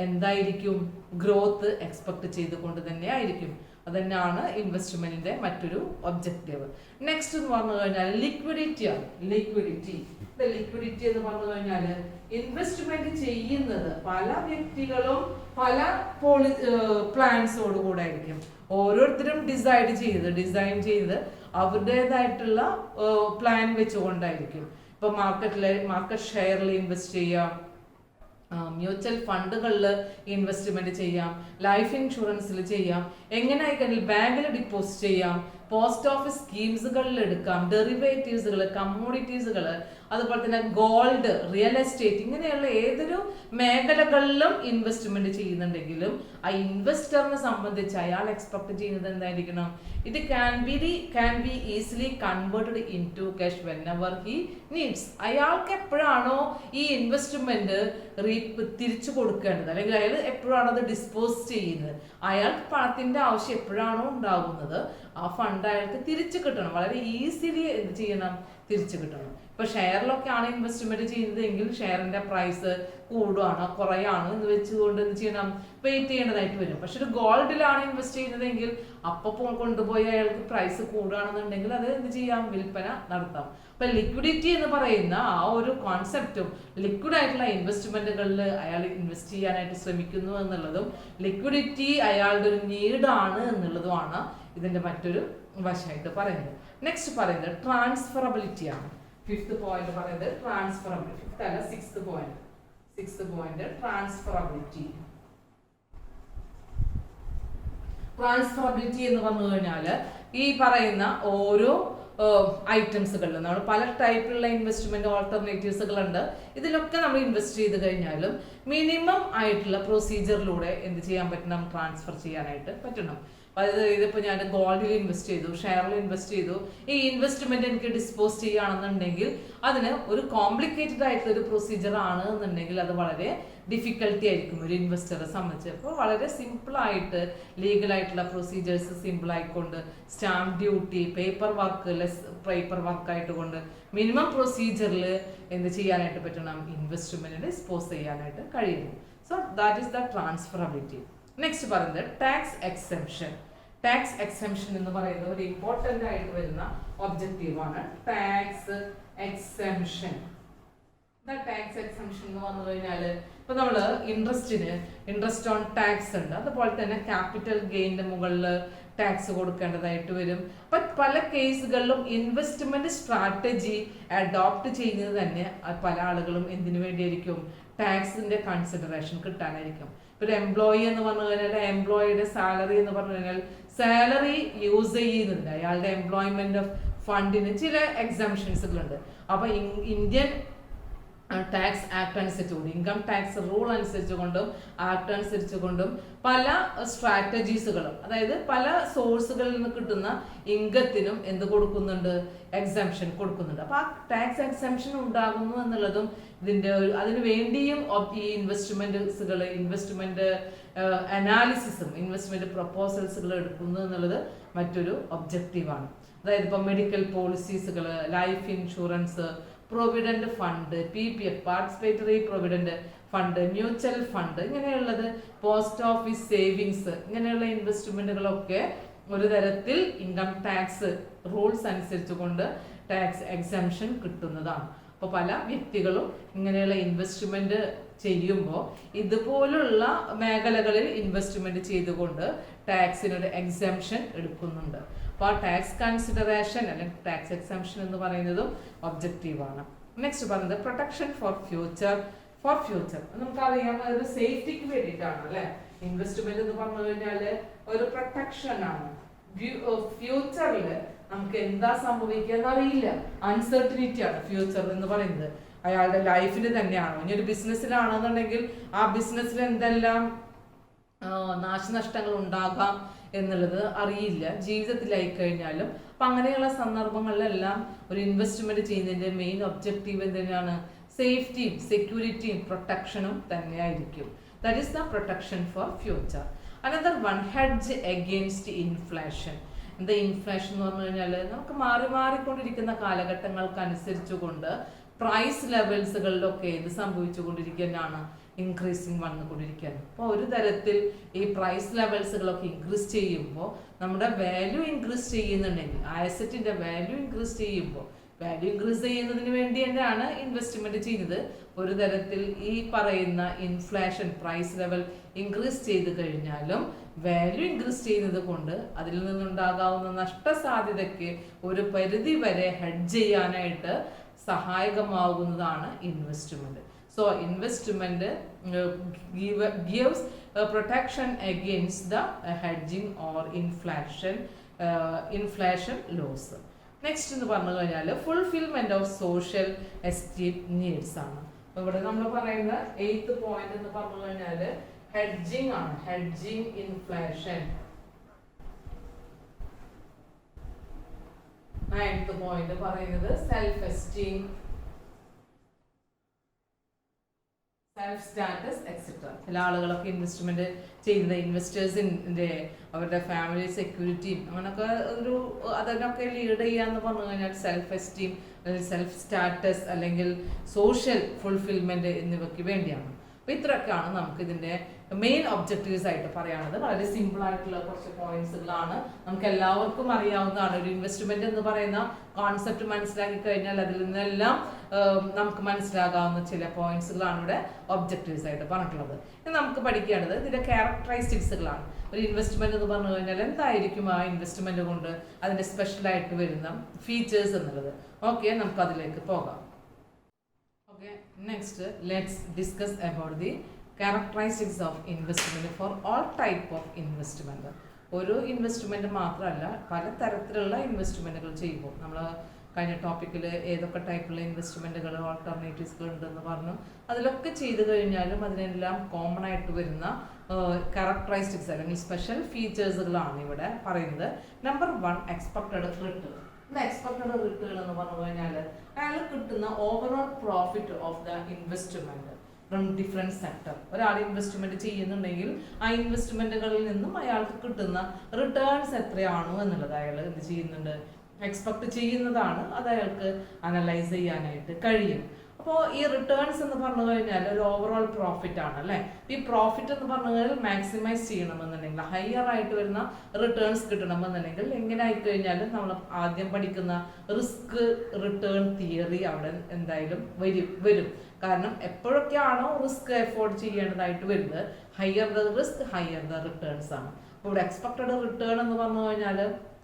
എന്തായിരിക്കും? ഗ്രോത്ത് എക്സ്പെക്ട് ചെയ്തുകൊണ്ട് തന്നെ ആയിരിക്കും. അത് തന്നെയാണ് ഇൻവെസ്റ്റ്മെന്റിന്റെ മറ്റൊരു ഒബ്ജക്റ്റീവ്. നെക്സ്റ്റ് എന്ന് പറഞ്ഞു കഴിഞ്ഞാൽ ലിക്വിഡിറ്റി ആണ്. ലിക്വിഡിറ്റി എന്ന് പറഞ്ഞു കഴിഞ്ഞാൽ ഇൻവെസ്റ്റ്മെന്റ് ചെയ്യുന്നത് പല വ്യക്തികളും പല പ്ലാൻസോട് കൂടെ ആയിരിക്കും. ഓരോരുത്തരും ഡിസൈൻ ചെയ്ത് അവരുടേതായിട്ടുള്ള പ്ലാൻ വെച്ചുകൊണ്ടായിരിക്കും. ഇപ്പൊ മാർക്കറ്റ് ഷെയറിൽ ഇൻവെസ്റ്റ് ചെയ്യാം, മ്യൂച്വൽ ഫണ്ടുകളിൽ ഇൻവെസ്റ്റ്മെന്റ് ചെയ്യാം, ലൈഫ് ഇൻഷുറൻസിൽ ചെയ്യാം, എങ്ങനെ ആയിക്കഴിഞ്ഞാൽ ബാങ്കിൽ ഡിപ്പോസിറ്റ് ചെയ്യാം, പോസ്റ്റ് ഓഫീസ് സ്കീംസുകളിൽ എടുക്കാം, ഡെറിവേറ്റീവ്സുകൾ, കമ്മോഡിറ്റീസുകൾ, അതുപോലെ തന്നെ ഗോൾഡ്, റിയൽ എസ്റ്റേറ്റ്, ഇങ്ങനെയുള്ള ഏതൊരു മേഖലകളിലും ഇൻവെസ്റ്റ്മെന്റ് ചെയ്യുന്നുണ്ടെങ്കിലും ആ ഇൻവെസ്റ്ററിനെ സംബന്ധിച്ച് അയാൾ എക്സ്പെക്ട് ചെയ്യുന്നത് എന്തായിരിക്കണം? It can be easily converted into cash whenever he needs. അയാൾക്ക് എപ്പോഴാണോ ഈ ഇൻവെസ്റ്റ്മെന്റ് തിരിച്ചു കൊടുക്കേണ്ടത്, അല്ലെങ്കിൽ അയാൾ എപ്പോഴാണോ അത് ഡിസ്പോസ് ചെയ്യുന്നത്, അയാൾക്ക് പണത്തിന്റെ ആവശ്യം എപ്പോഴാണോ ഉണ്ടാകുന്നത് ആ ഫണ്ട് അയാൾക്ക് തിരിച്ചു കിട്ടണം. വളരെ ഈസിലി എന്ത് ചെയ്യണം? തിരിച്ചു കിട്ടണം. ഇപ്പൊ ഷെയറിലൊക്കെ ആണ് ഇൻവെസ്റ്റ്മെന്റ് ചെയ്യുന്നതെങ്കിൽ ഷെയറിന്റെ പ്രൈസ് കൂടുകയാണോ കുറയാണോ എന്ന് വെച്ചുകൊണ്ട് എന്ത് ചെയ്യണം? വെയിറ്റ് ചെയ്യേണ്ടതായിട്ട് വരും. പക്ഷെ ഒരു ഗോൾഡിലാണ് ഇൻവെസ്റ്റ് ചെയ്യുന്നതെങ്കിൽ അപ്പോൾ കൊണ്ടുപോയി അയാൾക്ക് പ്രൈസ് കൂടുകയാണെന്നുണ്ടെങ്കിൽ അത് എന്ത് ചെയ്യാം? വിൽപ്പന നടത്താം. അപ്പൊ ലിക്വിഡിറ്റി എന്ന് പറയുന്ന ആ ഒരു കോൺസെപ്റ്റും ലിക്വിഡ് ആയിട്ടുള്ള ഇൻവെസ്റ്റ്മെന്റുകളിൽ അയാൾ ഇൻവെസ്റ്റ് ചെയ്യാനായിട്ട് ശ്രമിക്കുന്നു എന്നുള്ളതും ലിക്വിഡിറ്റി അയാളുടെ ഒരു നീഡാണ് എന്നുള്ളതുമാണ് ഇതിന്റെ മറ്റൊരു വശമായിട്ട് പറയുന്നത്. നെക്സ്റ്റ് പറയുന്നത് ട്രാൻസ്ഫറബിലിറ്റി ആണ്. ഫിഫ്ത്ത് പോയിന്റ് പറയുന്നത് ട്രാൻസ്ഫറബിലിറ്റി. അല്ല, സിക്സ്ത് പോയിന്റ് ട്രാൻസ്ഫറബിലിറ്റി എന്ന് പറഞ്ഞു കഴിഞ്ഞാൽ ഈ പറയുന്ന ഓരോ ഐറ്റംസുകളിലും നമ്മൾ പല ടൈപ്പിലുള്ള ഇൻവെസ്റ്റ്മെന്റ് ഓൾട്ടർനേറ്റീവ്സുകളുണ്ട്. ഇതിലൊക്കെ നമ്മൾ ഇൻവെസ്റ്റ് ചെയ്ത് കഴിഞ്ഞാലും മിനിമം ആയിട്ടുള്ള പ്രൊസീജിയറിലൂടെ എന്ത് ചെയ്യാൻ പറ്റണം? ട്രാൻസ്ഫർ ചെയ്യാനായിട്ട് പറ്റണം. അതായത് ഇതിപ്പോൾ ഞാൻ ഗോൾഡിൽ ഇൻവെസ്റ്റ് ചെയ്തു, ഷെയറിൽ ഇൻവെസ്റ്റ് ചെയ്തു, ഈ ഇൻവെസ്റ്റ്മെന്റ് എനിക്ക് ഡിസ്പോസ് ചെയ്യുകയാണെന്നുണ്ടെങ്കിൽ അതിന് ഒരു കോംപ്ലിക്കേറ്റഡ് ആയിട്ടുള്ള ഒരു പ്രൊസീജിയർ ആണ് എന്നുണ്ടെങ്കിൽ അത് വളരെ ഡിഫിക്കൽട്ടി ആയിരിക്കും ഒരു ഇൻവെസ്റ്ററെ സംബന്ധിച്ച്. അപ്പോൾ വളരെ സിമ്പിളായിട്ട് ലീഗലായിട്ടുള്ള പ്രൊസീജിയേഴ്സ് സിമ്പിൾ ആയിക്കൊണ്ട് stamp duty, paper work, less paper work ആയിട്ട് കൊണ്ട് മിനിമം പ്രൊസീജിയറിൽ എന്ത് ചെയ്യാനായിട്ട് പറ്റണം? ഇൻവെസ്റ്റ്മെന്റ് ഡിസ്പോസ് ചെയ്യാനായിട്ട് കഴിയുന്നു. So that is the transferability. Next പറയുന്നത് ടാക്സ് എക്സെംഷൻ. ടാക്സ് എക്സെംഷൻ എന്ന് പറയുന്നത് ഒരു ഇമ്പോർട്ടന്റ് ആയിട്ട് വരുന്ന ഒബ്ജക്റ്റീവാണ്. ടാക്സ് എക്സെംഷൻ എന്ന് പറഞ്ഞു കഴിഞ്ഞാൽ ഇപ്പൊ നമ്മള് ഇൻട്രസ്റ്റ് ഓൺ ടാക്സ് ഉണ്ട്, അതുപോലെ തന്നെ ക്യാപിറ്റൽ ഗെയിന്റെ മുകളിൽ ടാക്സ് കൊടുക്കേണ്ടതായിട്ട് വരും. പല കേസുകളിലും ഇൻവെസ്റ്റ്മെന്റ് സ്ട്രാറ്റജി അഡോപ്റ്റ് ചെയ്യുന്നത് തന്നെ പല ആളുകളും എന്തിനു വേണ്ടിയായിരിക്കും? ടാക്സിന്റെ കൺസിഡറേഷൻ കിട്ടാനായിരിക്കും. ഒരു എംപ്ലോയി എന്ന് പറഞ്ഞു കഴിഞ്ഞാൽ എംപ്ലോയിയുടെ സാലറി എന്ന് പറഞ്ഞു കഴിഞ്ഞാൽ സാലറി യൂസ് ചെയ്യുന്നുണ്ട്, അയാളുടെ എംപ്ലോയ്മെന്റ് ഫണ്ടിന് ചില എക്സംഷൻസുകളുണ്ട്. അപ്പൊ ഇന്ത്യൻ ടാക്സ് ആക്ട് അനുസരിച്ചുകൊണ്ട്, ഇൻകം ടാക്സ് റൂൾ അനുസരിച്ചുകൊണ്ടും ആക്ട് അനുസരിച്ചുകൊണ്ടും പല സ്ട്രാറ്റജീസുകളും, അതായത് പല സോഴ്സുകളിൽ നിന്ന് കിട്ടുന്ന ഇൻകത്തിനും എന്ത് കൊടുക്കുന്നുണ്ട്? എക്സംഷൻ കൊടുക്കുന്നുണ്ട്. അപ്പൊ ആ ടാക്സ് എക്സംഷൻ ഉണ്ടാകുന്നു എന്നുള്ളതും ഇതിന്റെ അതിന് വേണ്ടിയും ഈ ഇൻവെസ്റ്റ്മെന്റ് അനാലിസിസും ഇൻവെസ്റ്റ്മെന്റ് പ്രൊപ്പോസൽസുകൾ എടുക്കുന്നു എന്നുള്ളത് മറ്റൊരു ഒബ്ജക്റ്റീവാണ്. അതായത് ഇപ്പൊ മെഡിക്കൽ പോളിസീസുകൾ, life insurance, provident fund, PPF participatory provident fund, mutual fund, ഇങ്ങനെയുള്ളത്, പോസ്റ്റ് ഓഫീസ് സേവിങ്സ്, ഇങ്ങനെയുള്ള ഇൻവെസ്റ്റ്മെന്റുകളൊക്കെ ഒരു തരത്തിൽ ഇൻകം ടാക്സ് റൂൾസ് അനുസരിച്ചുകൊണ്ട് ടാക്സ് എക്സംഷൻ കിട്ടുന്നതാണ്. അപ്പോൾ പല വ്യക്തികളും ഇങ്ങനെയുള്ള ഇൻവെസ്റ്റ്മെന്റ് ചെയ്യുമ്പോൾ ഇതുപോലുള്ള മേഖലകളിൽ ഇൻവെസ്റ്റ്മെന്റ് ചെയ്തുകൊണ്ട് ടാക്സിനൊരു എക്സംഷൻ എടുക്കുന്നുണ്ട്. അപ്പോൾ ആ ടാക്സ് കൺസിഡറേഷൻ അല്ലെങ്കിൽ ടാക്സ് എക്സംഷൻ എന്ന് പറയുന്നതും ഒബ്ജക്റ്റീവാണ്. നെക്സ്റ്റ് പറയുന്നത് പ്രൊട്ടക്ഷൻ ഫോർ ഫ്യൂച്ചർ. നമുക്കറിയാം ഒരു സേഫ്റ്റിക്ക് വേണ്ടിയിട്ടാണ് അല്ലെ ഇൻവെസ്റ്റ്മെന്റ് എന്ന് പറഞ്ഞു കഴിഞ്ഞാൽ ഒരു പ്രൊട്ടക്ഷൻ ആണ്. ഫ്യൂച്ചറിൽ നമുക്ക് എന്താ സംഭവിക്കുക എന്നറിയില്ല, അൺസർട്ടനിറ്റി ആണ് ഫ്യൂച്ചർ എന്ന് പറയുന്നത്. അയാളുടെ ലൈഫിന് തന്നെയാണോ, ഇനി ഒരു ബിസിനസ്സിലാണെന്നുണ്ടെങ്കിൽ ആ ബിസിനസ്സിൽ എന്തെല്ലാം നാശനഷ്ടങ്ങൾ ഉണ്ടാകാം എന്നുള്ളത് അറിയില്ല ജീവിതത്തിലായി കഴിഞ്ഞാലും. അപ്പൊ അങ്ങനെയുള്ള സന്ദർഭങ്ങളിലെല്ലാം ഒരു ഇൻവെസ്റ്റ്മെന്റ് ചെയ്യുന്നതിന്റെ മെയിൻ ഒബ്ജക്റ്റീവ് എന്തിനാണ്? സേഫ്റ്റിയും സെക്യൂരിറ്റിയും പ്രൊട്ടക്ഷനും തന്നെയായിരിക്കും. That is the protection for future. Another one, hedge against inflation. എന്താ ഇൻഫ്ലേഷൻ എന്ന് പറഞ്ഞു കഴിഞ്ഞാൽ നമുക്ക് മാറിക്കൊണ്ടിരിക്കുന്ന കാലഘട്ടങ്ങൾക്ക് അനുസരിച്ചുകൊണ്ട് പ്രൈസ് ലെവൽസുകളിലൊക്കെ ഇത് സംഭവിച്ചുകൊണ്ടിരിക്കുന്നതാണ് ഇൻക്രീസിങ് വന്നുകൊണ്ടിരിക്കുകയാണ്. അപ്പോൾ ഒരു തരത്തിൽ ഈ പ്രൈസ് ലെവൽസുകളൊക്കെ ഇൻക്രീസ് ചെയ്യുമ്പോൾ നമ്മുടെ വാല്യൂ ഇൻക്രീസ് ചെയ്യുന്നുണ്ടെങ്കിൽ, ആസറ്റിൻ്റെ വാല്യൂ ഇൻക്രീസ് ചെയ്യുമ്പോൾ, വാല്യൂ ഇൻക്രീസ് ചെയ്യുന്നതിന് വേണ്ടി തന്നെയാണ് ഇൻവെസ്റ്റ്മെന്റ് ചെയ്യുന്നത്. ഒരു തരത്തിൽ ഈ പറയുന്ന ഇൻഫ്ലേഷൻ പ്രൈസ് ലെവൽ ഇൻക്രീസ് ചെയ്ത് കഴിഞ്ഞാലും വാല്യൂ ഇൻക്രീസ് ചെയ്യുന്നത് കൊണ്ട് അതിൽ നിന്നുണ്ടാകാവുന്ന നഷ്ടസാധ്യതയ്ക്ക് ഒരു പരിധി വരെ ഹെഡ്ജ് ചെയ്യാനായിട്ട് സഹായകമാകുന്നതാണ് investment. So investment gives protection against the hedging or inflation loss. Next എന്ന് പറഞ്ഞു കഴിഞ്ഞാൽ fulfilment of social esteem needs ആണ്. അപ്പോൾ ഇവിടെ നമ്മൾ പറയുന്ന 8th പോയിന്റ് എന്ന് പറഞ്ഞു കഴിഞ്ഞാൽ ഹെഡ്ജിങ് ആണ്. Hedging inflation. 9th പോയിന്റ് പറയുന്നത് self esteem, self status etcetera. ചില ആളുകളൊക്കെ ഇൻവെസ്റ്റ്മെന്റ് ചെയ്യുന്നത് ഇൻവെസ്റ്റേഴ്സിന്റെ അവരുടെ ഫാമിലി സെക്യൂരിറ്റിയും അങ്ങനൊക്കെ അതിനൊക്കെ ലീഡ് ചെയ്യാന്ന് പറഞ്ഞു കഴിഞ്ഞാൽ സെൽഫ് എസ്റ്റീം, സെൽഫ് സ്റ്റാറ്റസ് അല്ലെങ്കിൽ സോഷ്യൽ ഫുൾഫിൽമെന്റ് എന്നിവയ്ക്ക് വേണ്ടിയാണ്. അപ്പോൾ ഇത്രയൊക്കെയാണ് നമുക്ക് ഇതിന്റെ മെയിൻ ഒബ്ജക്റ്റീവ്സ് ആയിട്ട് പറയാനുള്ളത്. വളരെ സിമ്പിൾ ആയിട്ടുള്ള കുറച്ച് പോയിന്റ്സുകളാണ്, നമുക്ക് എല്ലാവർക്കും അറിയാവുന്നതാണ്. ഒരു ഇൻവെസ്റ്റ്മെന്റ് എന്ന് പറയുന്ന കോൺസെപ്റ്റ് മനസ്സിലാക്കി കഴിഞ്ഞാൽ അതിൽ നിന്നെല്ലാം നമുക്ക് മനസ്സിലാകാവുന്ന ചില പോയിന്റ്സുകളാണ് ഇവിടെ ഒബ്ജക്റ്റീവ്സ് ആയിട്ട് പറഞ്ഞിട്ടുള്ളത്. ഇനി നമുക്ക് പഠിക്കേണ്ടത് ഇതിന്റെ ക്യാരക്ടറൈസ്റ്റിക്സുകളാണ്. ഒരു ഇൻവെസ്റ്റ്മെന്റ് എന്ന് പറഞ്ഞു കഴിഞ്ഞാൽ എന്തായിരിക്കും ആ ഇൻവെസ്റ്റ്മെന്റ് കൊണ്ട് അതിന്റെ സ്പെഷ്യലായിട്ട് വരുന്ന ഫീച്ചേഴ്സ് എന്നുള്ളത്. ഓക്കെ, നമുക്ക് അതിലേക്ക് പോകാം. Okay, next let's discuss about the characteristics of investment for all type of investment. ഒരു ഇൻവെസ്റ്റ്മെന്റ് മാത്രമല്ല, പല തരത്തിലുള്ള ഇൻവെസ്റ്റ്മെന്റുകൾ ചെയ്യുമ്പോൾ നമ്മൾ കഴിഞ്ഞ ടോപ്പിക്കിൽ ഏതൊക്കെ ടൈപ്പിലുള്ള ഇൻവെസ്റ്റ്മെന്റുകൾ ഓൾട്ടർനേറ്റീവ്സുകൾ ഉണ്ടെന്ന് പറഞ്ഞു. അതിലൊക്കെ ചെയ്തു കഴിഞ്ഞാലും അതിനെല്ലാം കോമൺ ആയിട്ട് വരുന്ന ക്യാരക്ടറിസ്റ്റിക്സ് അല്ലെങ്കിൽ സ്പെഷ്യൽ ഫീച്ചേഴ്സുകളാണ് ഇവിടെ പറയുന്നത്. Number 1, expected return. Expected return എന്ന് പറഞ്ഞു കഴിഞ്ഞാൽ അയാൾ കിട്ടുന്ന overall profit of the investment from different sector. ഒരാൾ ഇൻവെസ്റ്റ്മെന്റ് ചെയ്യുന്നുണ്ടെങ്കിൽ ആ ഇൻവെസ്റ്റ്മെന്റുകളിൽ നിന്നും അയാൾക്ക് കിട്ടുന്ന റിട്ടേൺസ് എത്രയാണോ എന്നുള്ളത് അയാൾ എന്ത് ചെയ്യുന്നുണ്ട്, എക്സ്പെക്ട് ചെയ്യുന്നതാണ്. അത് അയാൾക്ക് അനലൈസ് ചെയ്യാനായിട്ട് കഴിയും. അപ്പോൾ ഈ റിട്ടേൺസ് എന്ന് പറഞ്ഞു കഴിഞ്ഞാൽ ഒരു ഓവറോൾ പ്രോഫിറ്റ് ആണ് അല്ലേ. ഈ പ്രോഫിറ്റ് എന്ന് പറഞ്ഞു കഴിഞ്ഞാൽ മാക്സിമൈസ് ചെയ്യണമെന്നുണ്ടെങ്കിൽ, ഹയർ ആയിട്ട് വരുന്ന റിട്ടേൺസ് കിട്ടണമെന്നുണ്ടെങ്കിൽ എങ്ങനെ ആയിക്കഴിഞ്ഞാലും നമ്മൾ ആദ്യം പഠിക്കുന്ന റിസ്ക് റിട്ടേൺ തിയറി അവിടെ എന്തായാലും വരും. കാരണം എപ്പോഴൊക്കെയാണോ റിസ്ക് എഫോർഡ് ചെയ്യേണ്ടതായിട്ട് വരുന്നത്, higher the risk higher the returns ആണ്. അപ്പോൾ ഇവിടെ എക്സ്പെക്റ്റഡ് റിട്ടേൺ എന്ന് പറഞ്ഞു കഴിഞ്ഞാൽ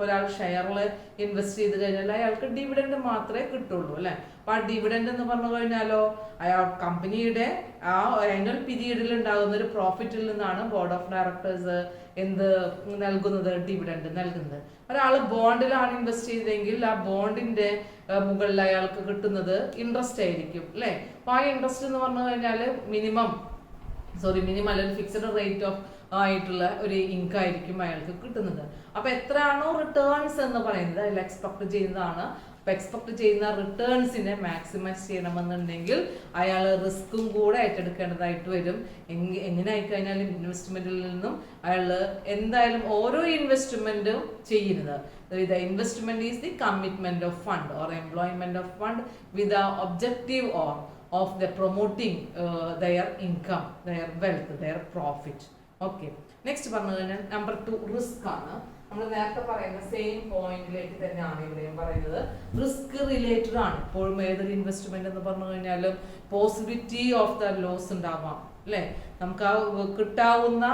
ഒരാൾ ഷെയറിൽ ഇൻവെസ്റ്റ് ചെയ്ത് കഴിഞ്ഞാൽ അയാൾക്ക് ഡിവിഡൻഡ് മാത്രമേ കിട്ടുള്ളൂ അല്ലേ. അപ്പോൾ ആ ഡിവിഡൻഡ് എന്ന് പറഞ്ഞു കഴിഞ്ഞാലോ അയാൾ കമ്പനിയുടെ ആ ആനുവൽ പീരീഡിൽ ഉണ്ടാകുന്ന ഒരു പ്രോഫിറ്റിൽ നിന്നാണ് ബോർഡ് ഓഫ് ഡയറക്ടേഴ്സ് എന്ത് നൽകുന്നത്, ഡിവിഡൻഡ് നൽകുന്നത്. ഒരാൾ ബോണ്ടിലാണ് ഇൻവെസ്റ്റ് ചെയ്തതെങ്കിൽ ആ ബോണ്ടിന്റെ മുകളിൽ അയാൾക്ക് കിട്ടുന്നത് ഇൻട്രസ്റ്റ് ആയിരിക്കും അല്ലേ. അപ്പോൾ ആ ഇൻട്രസ്റ്റ് എന്ന് പറഞ്ഞു കഴിഞ്ഞാൽ മിനിമം അല്ലെങ്കിൽ ഫിക്സഡ് റേറ്റ് ഓഫ് ആയിട്ടുള്ള ഒരു ഇൻകം ആയിരിക്കും അയാൾക്ക് കിട്ടുന്നത്. അപ്പൊ എത്രയാണോ റിട്ടേൺസ് എന്ന് പറയുന്നത് അതിൽ എക്സ്പെക്ട് ചെയ്യുന്നതാണ്. അപ്പൊ എക്സ്പെക്ട് ചെയ്യുന്ന റിട്ടേൺസിനെ മാക്സിമൈസ് ചെയ്യണമെന്നുണ്ടെങ്കിൽ അയാൾ റിസ്ക്കും കൂടെ ഏറ്റെടുക്കേണ്ടതായിട്ട് വരും. എങ്ങനെ ആയിക്കഴിഞ്ഞാൽ ഇൻവെസ്റ്റ്മെന്റിൽ നിന്നും അയാൾ എന്തായാലും ഓരോ ഇൻവെസ്റ്റ്മെന്റും ചെയ്യുന്നത്, the investment is the commitment of fund or employment of fund with the objective of the promoting their income, their wealth, their profit. Okay, next പറഞ്ഞു കഴിഞ്ഞാൽ നമ്പർ 2 റിസ്ക് ആണ്. നമ്മൾ നേരത്തെ പറയുന്ന സെയിം പോയിന്റിലേക്ക് തന്നെയാണ് ഇവിടെയും പറയുന്നത്. റിസ്ക് റിലേറ്റഡ് ആണ്. ഇപ്പോഴും ഏതൊരു ഇൻവെസ്റ്റ്മെന്റ് എന്ന് പറഞ്ഞു കഴിഞ്ഞാലും പോസിബിലിറ്റി ഓഫ് ദ ലോസ് ഉണ്ടാവാം അല്ലേ. നമുക്ക് ആ കിട്ടാവുന്ന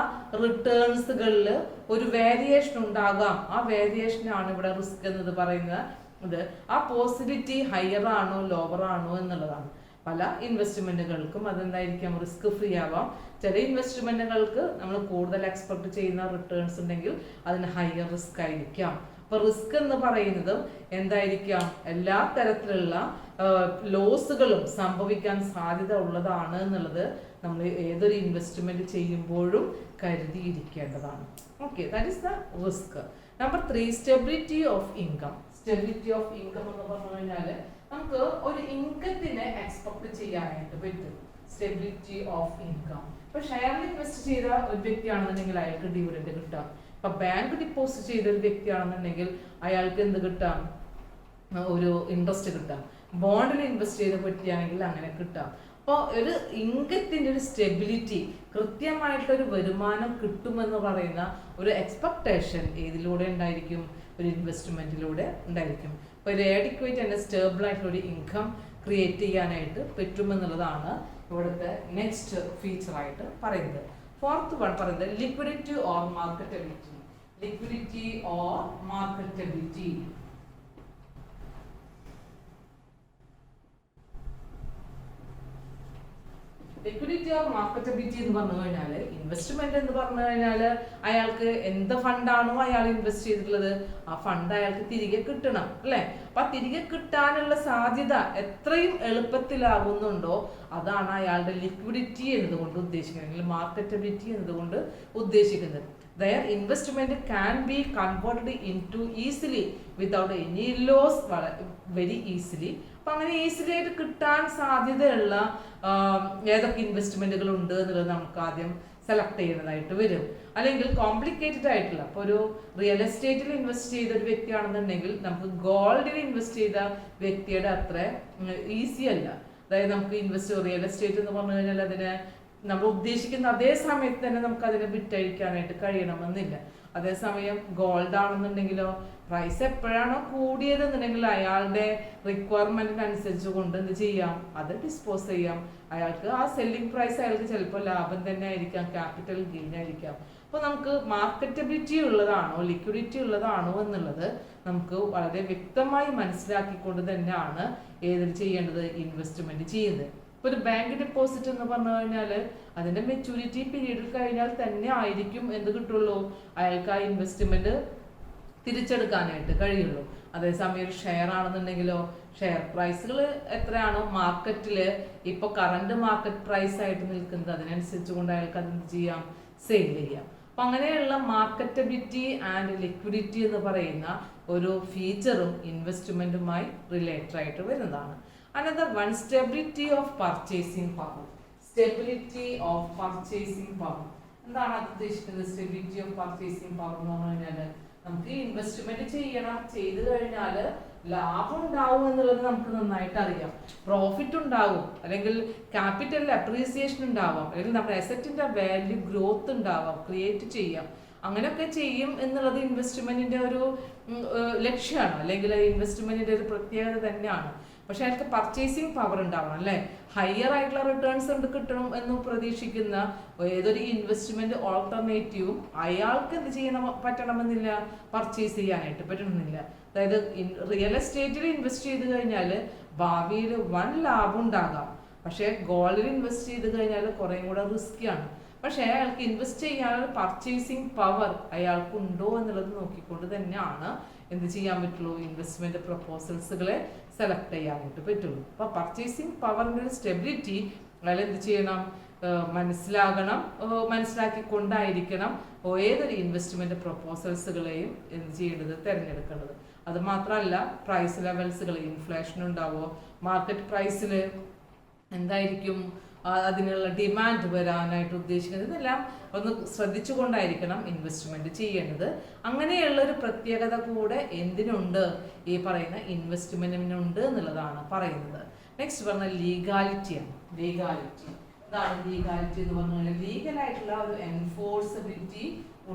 റിട്ടേൺസുകളിൽ ഒരു വേരിയേഷൻ ഉണ്ടാകാം. ആ വേരിയേഷനാണ് ഇവിടെ റിസ്ക് എന്നത് പറയുന്നത്. ആ പോസിബിലിറ്റി ഹയർ ആണോ ലോവർ ആണോ എന്നുള്ളതാണ്. പല ഇൻവെസ്റ്റ്മെന്റുകൾക്കും അതെന്തായിരിക്കാം, റിസ്ക് ഫ്രീ ആവാം. ചില ഇൻവെസ്റ്റ്മെന്റുകൾക്ക് നമ്മൾ കൂടുതൽ എക്സ്പെക്ട് ചെയ്യുന്ന റിട്ടേൺസ് ഉണ്ടെങ്കിൽ അതിന് ഹയർ റിസ്ക് ആയിരിക്കാം. അപ്പൊ റിസ്ക് എന്ന് പറയുന്നത് എന്തായിരിക്കാം, എല്ലാ തരത്തിലുള്ള ലോസുകളും സംഭവിക്കാൻ സാധ്യത ഉള്ളതാണ് എന്നുള്ളത് നമ്മൾ ഏതൊരു ഇൻവെസ്റ്റ്മെന്റ് ചെയ്യുമ്പോഴും കരുതിയിരിക്കേണ്ടതാണ്. Okay, that is the risk. Number 3, stability of income. Stability of income എന്ന് പറഞ്ഞു കഴിഞ്ഞാൽ നമുക്ക് ഒരു ഇൻകത്തിനെ എക്സ്പെക്ട് ചെയ്യാനായിട്ട് പറ്റും. Stability of income. ഇപ്പൊ ഷെയറിൽ ഇൻവെസ്റ്റ് ചെയ്ത ഒരു വ്യക്തിയാണെന്നുണ്ടെങ്കിൽ അയാൾക്ക് ഡിവിഡൻഡ് കിട്ടാം. ഇപ്പൊ ബാങ്ക് ഡിപ്പോസിറ്റ് ചെയ്ത ഒരു വ്യക്തിയാണെന്നുണ്ടെങ്കിൽ അയാൾക്ക് എന്ത് കിട്ടാം, ഒരു ഇൻട്രസ്റ്റ് കിട്ടാം. ബോണ്ടിൽ ഇൻവെസ്റ്റ് ചെയ്ത പറ്റിയാണെങ്കിൽ അങ്ങനെ കിട്ടാം. അപ്പോൾ ഒരു ഇൻകത്തിൻ്റെ ഒരു സ്റ്റെബിലിറ്റി, കൃത്യമായിട്ടൊരു വരുമാനം കിട്ടുമെന്ന് പറയുന്ന ഒരു എക്സ്പെക്ടേഷൻ ഇതിലൂടെ ഉണ്ടായിരിക്കും, ഒരു ഇൻവെസ്റ്റ്മെൻറ്റിലൂടെ ഉണ്ടായിരിക്കും. അപ്പോൾ ഒരു ആഡിക്വേറ്റ് ആൻഡ് സ്റ്റേബിൾ ആയിട്ടുള്ള ഒരു ഇൻകം ക്രിയേറ്റ് ചെയ്യാനായിട്ട് പറ്റുമെന്നുള്ളതാണ് ഇവിടുത്തെ നെക്സ്റ്റ് ഫീച്ചറായിട്ട് പറയുന്നത്. ഫോർത്ത് വൺ പറയുന്നത് liquidity or marketability. Liquidity or marketability. Liquidity or marketability എന്ന് പറഞ്ഞു കഴിഞ്ഞാൽ, ഇൻവെസ്റ്റ്മെന്റ് എന്ന് പറഞ്ഞു കഴിഞ്ഞാൽ അയാൾക്ക് എന്ത് ഫണ്ടാണോ അയാൾ ഇൻവെസ്റ്റ് ചെയ്തിട്ടുള്ളത് ആ ഫണ്ട് അയാൾക്ക് തിരികെ കിട്ടണം, അല്ലെ? അപ്പൊ തിരികെ കിട്ടാനുള്ള സാധ്യത എത്രയും എളുപ്പത്തിലാകുന്നുണ്ടോ അതാണ് അയാളുടെ ലിക്വിഡിറ്റി എന്നതുകൊണ്ട് ഉദ്ദേശിക്കുന്നത്, അല്ലെങ്കിൽ മാർക്കറ്റബിലിറ്റി എന്നതുകൊണ്ട് ഉദ്ദേശിക്കുന്നത്. Their investment can be converted into easily without any loss, very easily. അപ്പം അങ്ങനെ ഈസിലി ആയിട്ട് കിട്ടാൻ സാധ്യതയുള്ള ഏതൊക്കെ ഇൻവെസ്റ്റ്മെന്റുകൾ ഉണ്ട് എന്നുള്ളത് നമുക്ക് ആദ്യം സെലക്ട് ചെയ്യുന്നതായിട്ട് വരും. അല്ലെങ്കിൽ കോംപ്ലിക്കേറ്റഡ് ആയിട്ടുള്ള, ഇപ്പോൾ ഒരു റിയൽ എസ്റ്റേറ്റിൽ ഇൻവെസ്റ്റ് ചെയ്ത ഒരു വ്യക്തിയാണെന്നുണ്ടെങ്കിൽ നമുക്ക് ഗോൾഡിൽ ഇൻവെസ്റ്റ് ചെയ്ത വ്യക്തിയുടെ അത്ര ഈസി അല്ല. അതായത് നമുക്ക് റിയൽ എസ്റ്റേറ്റ് എന്ന് പറഞ്ഞു കഴിഞ്ഞാൽ അതിനെ നമ്മൾ ഉദ്ദേശിക്കുന്ന അതേ സമയത്ത് തന്നെ നമുക്ക് അതിനെ വിറ്റഴിക്കാനായിട്ട് കഴിയണമെന്നില്ല. അതേസമയം ഗോൾഡ് ആണെന്നുണ്ടെങ്കിലോ പ്രൈസ് എപ്പോഴാണോ കൂടിയതെന്നുണ്ടെങ്കിൽ അയാളുടെ റിക്വയർമെന്റിനനുസരിച്ച് കൊണ്ട് എന്ത് ചെയ്യാം, അത് ഡിസ്പോസ് ചെയ്യാം. അയാൾക്ക് ആ സെല്ലിംഗ് പ്രൈസ് അയാൾക്ക് ചിലപ്പോൾ ലാഭം തന്നെ ആയിരിക്കാം, ക്യാപിറ്റൽ ഗെയിൻ ആയിരിക്കാം. അപ്പോൾ നമുക്ക് മാർക്കറ്റബിലിറ്റി ഉള്ളതാണോ ലിക്വിഡിറ്റി ഉള്ളതാണോ എന്നുള്ളത് നമുക്ക് വളരെ വ്യക്തമായി മനസ്സിലാക്കിക്കൊണ്ട് തന്നെയാണ് ഏതിൽ ചെയ്യേണ്ടത്, ഇൻവെസ്റ്റ്മെന്റ് ചെയ്യുന്നത്. ഇപ്പോൾ ഒരു ബാങ്ക് ഡെപ്പോസിറ്റ് എന്ന് പറഞ്ഞു കഴിഞ്ഞാൽ അതിന്റെ മെച്യൂരിറ്റി പീരീഡ് കഴിഞ്ഞാൽ തന്നെ ആയിരിക്കും എന്ത് കിട്ടുള്ളൂ, അയാൾക്ക് ആ ഇൻവെസ്റ്റ്മെന്റ് തിരിച്ചെടുക്കാനായിട്ട് കഴിയുള്ളൂ. അതേസമയം ഒരു ഷെയർ ആണെന്നുണ്ടെങ്കിലോ ഷെയർ പ്രൈസുകൾ എത്രയാണോ മാർക്കറ്റിൽ ഇപ്പോൾ കറണ്ട് മാർക്കറ്റ് പ്രൈസ് ആയിട്ട് നിൽക്കുന്നത് അതിനനുസരിച്ച് കൊണ്ട് അയാൾക്ക് അത് എന്ത് ചെയ്യാം, സെയിൽ ചെയ്യാം. അപ്പം അങ്ങനെയുള്ള മാർക്കറ്റബിലിറ്റി ആൻഡ് ലിക്വിഡിറ്റി എന്ന് പറയുന്ന ഒരു ഫീച്ചറും ഇൻവെസ്റ്റ്മെന്റുമായി റിലേറ്റഡ് ആയിട്ട് വരുന്നതാണ്. Another one, stability of purchasing power. Stability of purchasing power. എന്താണ് അത് ഉദ്ദേശിക്കുന്നത്? സ്റ്റെബിലിറ്റി ഓഫ് പർച്ചേസിംഗ് പവർ എന്ന് പറഞ്ഞു കഴിഞ്ഞാൽ നമുക്ക് ഇൻവെസ്റ്റ്മെന്റ് ചെയ്തു കഴിഞ്ഞാൽ ലാഭം ഉണ്ടാവും എന്നുള്ളത് നമുക്ക് നന്നായിട്ട് അറിയാം. പ്രോഫിറ്റ് ഉണ്ടാവും, അല്ലെങ്കിൽ ക്യാപിറ്റൽ അപ്രീസിയേഷൻ ഉണ്ടാവാം, അല്ലെങ്കിൽ നമ്മുടെ അസറ്റിന്റെ വാല്യൂ ഗ്രോത്ത് ഉണ്ടാവാം, ക്രിയേറ്റ് ചെയ്യാം. അങ്ങനെയൊക്കെ ചെയ്യും എന്നുള്ളത് ഇൻവെസ്റ്റ്മെന്റിന്റെ ഒരു ലക്ഷ്യമാണ്, അല്ലെങ്കിൽ ഇൻവെസ്റ്റ്മെന്റിന്റെ ഒരു പ്രത്യേകത തന്നെയാണ്. പക്ഷെ അയാൾക്ക് പർച്ചേസിങ് പവർ ഉണ്ടാവണം, അല്ലെ? ഹയർ ആയിട്ടുള്ള റിട്ടേൺസ് കിട്ടണം എന്ന് പ്രതീക്ഷിക്കുന്ന ഏതൊരു ഇൻവെസ്റ്റ്മെന്റ് ഓൾട്ടർനേറ്റീവും അയാൾക്ക് എന്ത് ചെയ്യണം പറ്റണമെന്നില്ല, പർച്ചേസ് ചെയ്യാനായിട്ട് പറ്റണമെന്നില്ല. അതായത് റിയൽ എസ്റ്റേറ്റിൽ ഇൻവെസ്റ്റ് ചെയ്ത് കഴിഞ്ഞാൽ ഭാവിയിൽ വൻ ലാഭം ഉണ്ടാകാം, പക്ഷെ ഗോൾഡിൽ ഇൻവെസ്റ്റ് ചെയ്ത് കഴിഞ്ഞാൽ കുറേയും കൂടെ റിസ്ക്കിയാണ്. പക്ഷെ അയാൾക്ക് ഇൻവെസ്റ്റ് ചെയ്യാനുള്ള പർച്ചേസിങ് പവർ അയാൾക്ക് ഉണ്ടോ എന്നുള്ളത് നോക്കിക്കൊണ്ട് തന്നെയാണ് എന്ത് ചെയ്യാൻ പറ്റുള്ളൂ, ഇൻവെസ്റ്റ്മെന്റ് പ്രപ്പോസൽസുകളെ സെലക്ട് ചെയ്യാനായിട്ട് പറ്റുള്ളൂ. അപ്പോൾ പർച്ചേസിങ് പവറിൻ്റെ ഒരു സ്റ്റെബിലിറ്റി അയാൾ എന്ത് ചെയ്യണം, മനസ്സിലാക്കിക്കൊണ്ടായിരിക്കണം ഏതൊരു ഇൻവെസ്റ്റ്മെന്റ് പ്രപ്പോസൽസുകളെയും എന്ത് ചെയ്യേണ്ടത്, തിരഞ്ഞെടുക്കേണ്ടത്. അത് മാത്രമല്ല പ്രൈസ് ലെവൽസുകൾ, ഇൻഫ്ലേഷൻ ഉണ്ടാവോ, മാർക്കറ്റ് പ്രൈസിൽ എന്തായിരിക്കും അതിനുള്ള ഡിമാൻഡ് വരാനായിട്ട് ഉദ്ദേശിക്കുന്നത്, ഇതെല്ലാം ഒന്ന് ശ്രദ്ധിച്ചുകൊണ്ടായിരിക്കണം ഇൻവെസ്റ്റ്മെന്റ് ചെയ്യേണ്ടത്. അങ്ങനെയുള്ള ഒരു പ്രത്യേകത കൂടെ എന്തിനുണ്ട്, ഈ പറയുന്ന ഇൻവെസ്റ്റ്മെന്റിനുണ്ട് എന്നുള്ളതാണ് പറയുന്നത്. നെക്സ്റ്റ് പറഞ്ഞ ലീഗാലിറ്റിയാണ്. ലീഗാലിറ്റി എന്താണ്? ലീഗാലിറ്റി എന്ന് പറഞ്ഞാൽ ലീഗലായിട്ടുള്ള ഒരു എൻഫോഴ്സബിലിറ്റി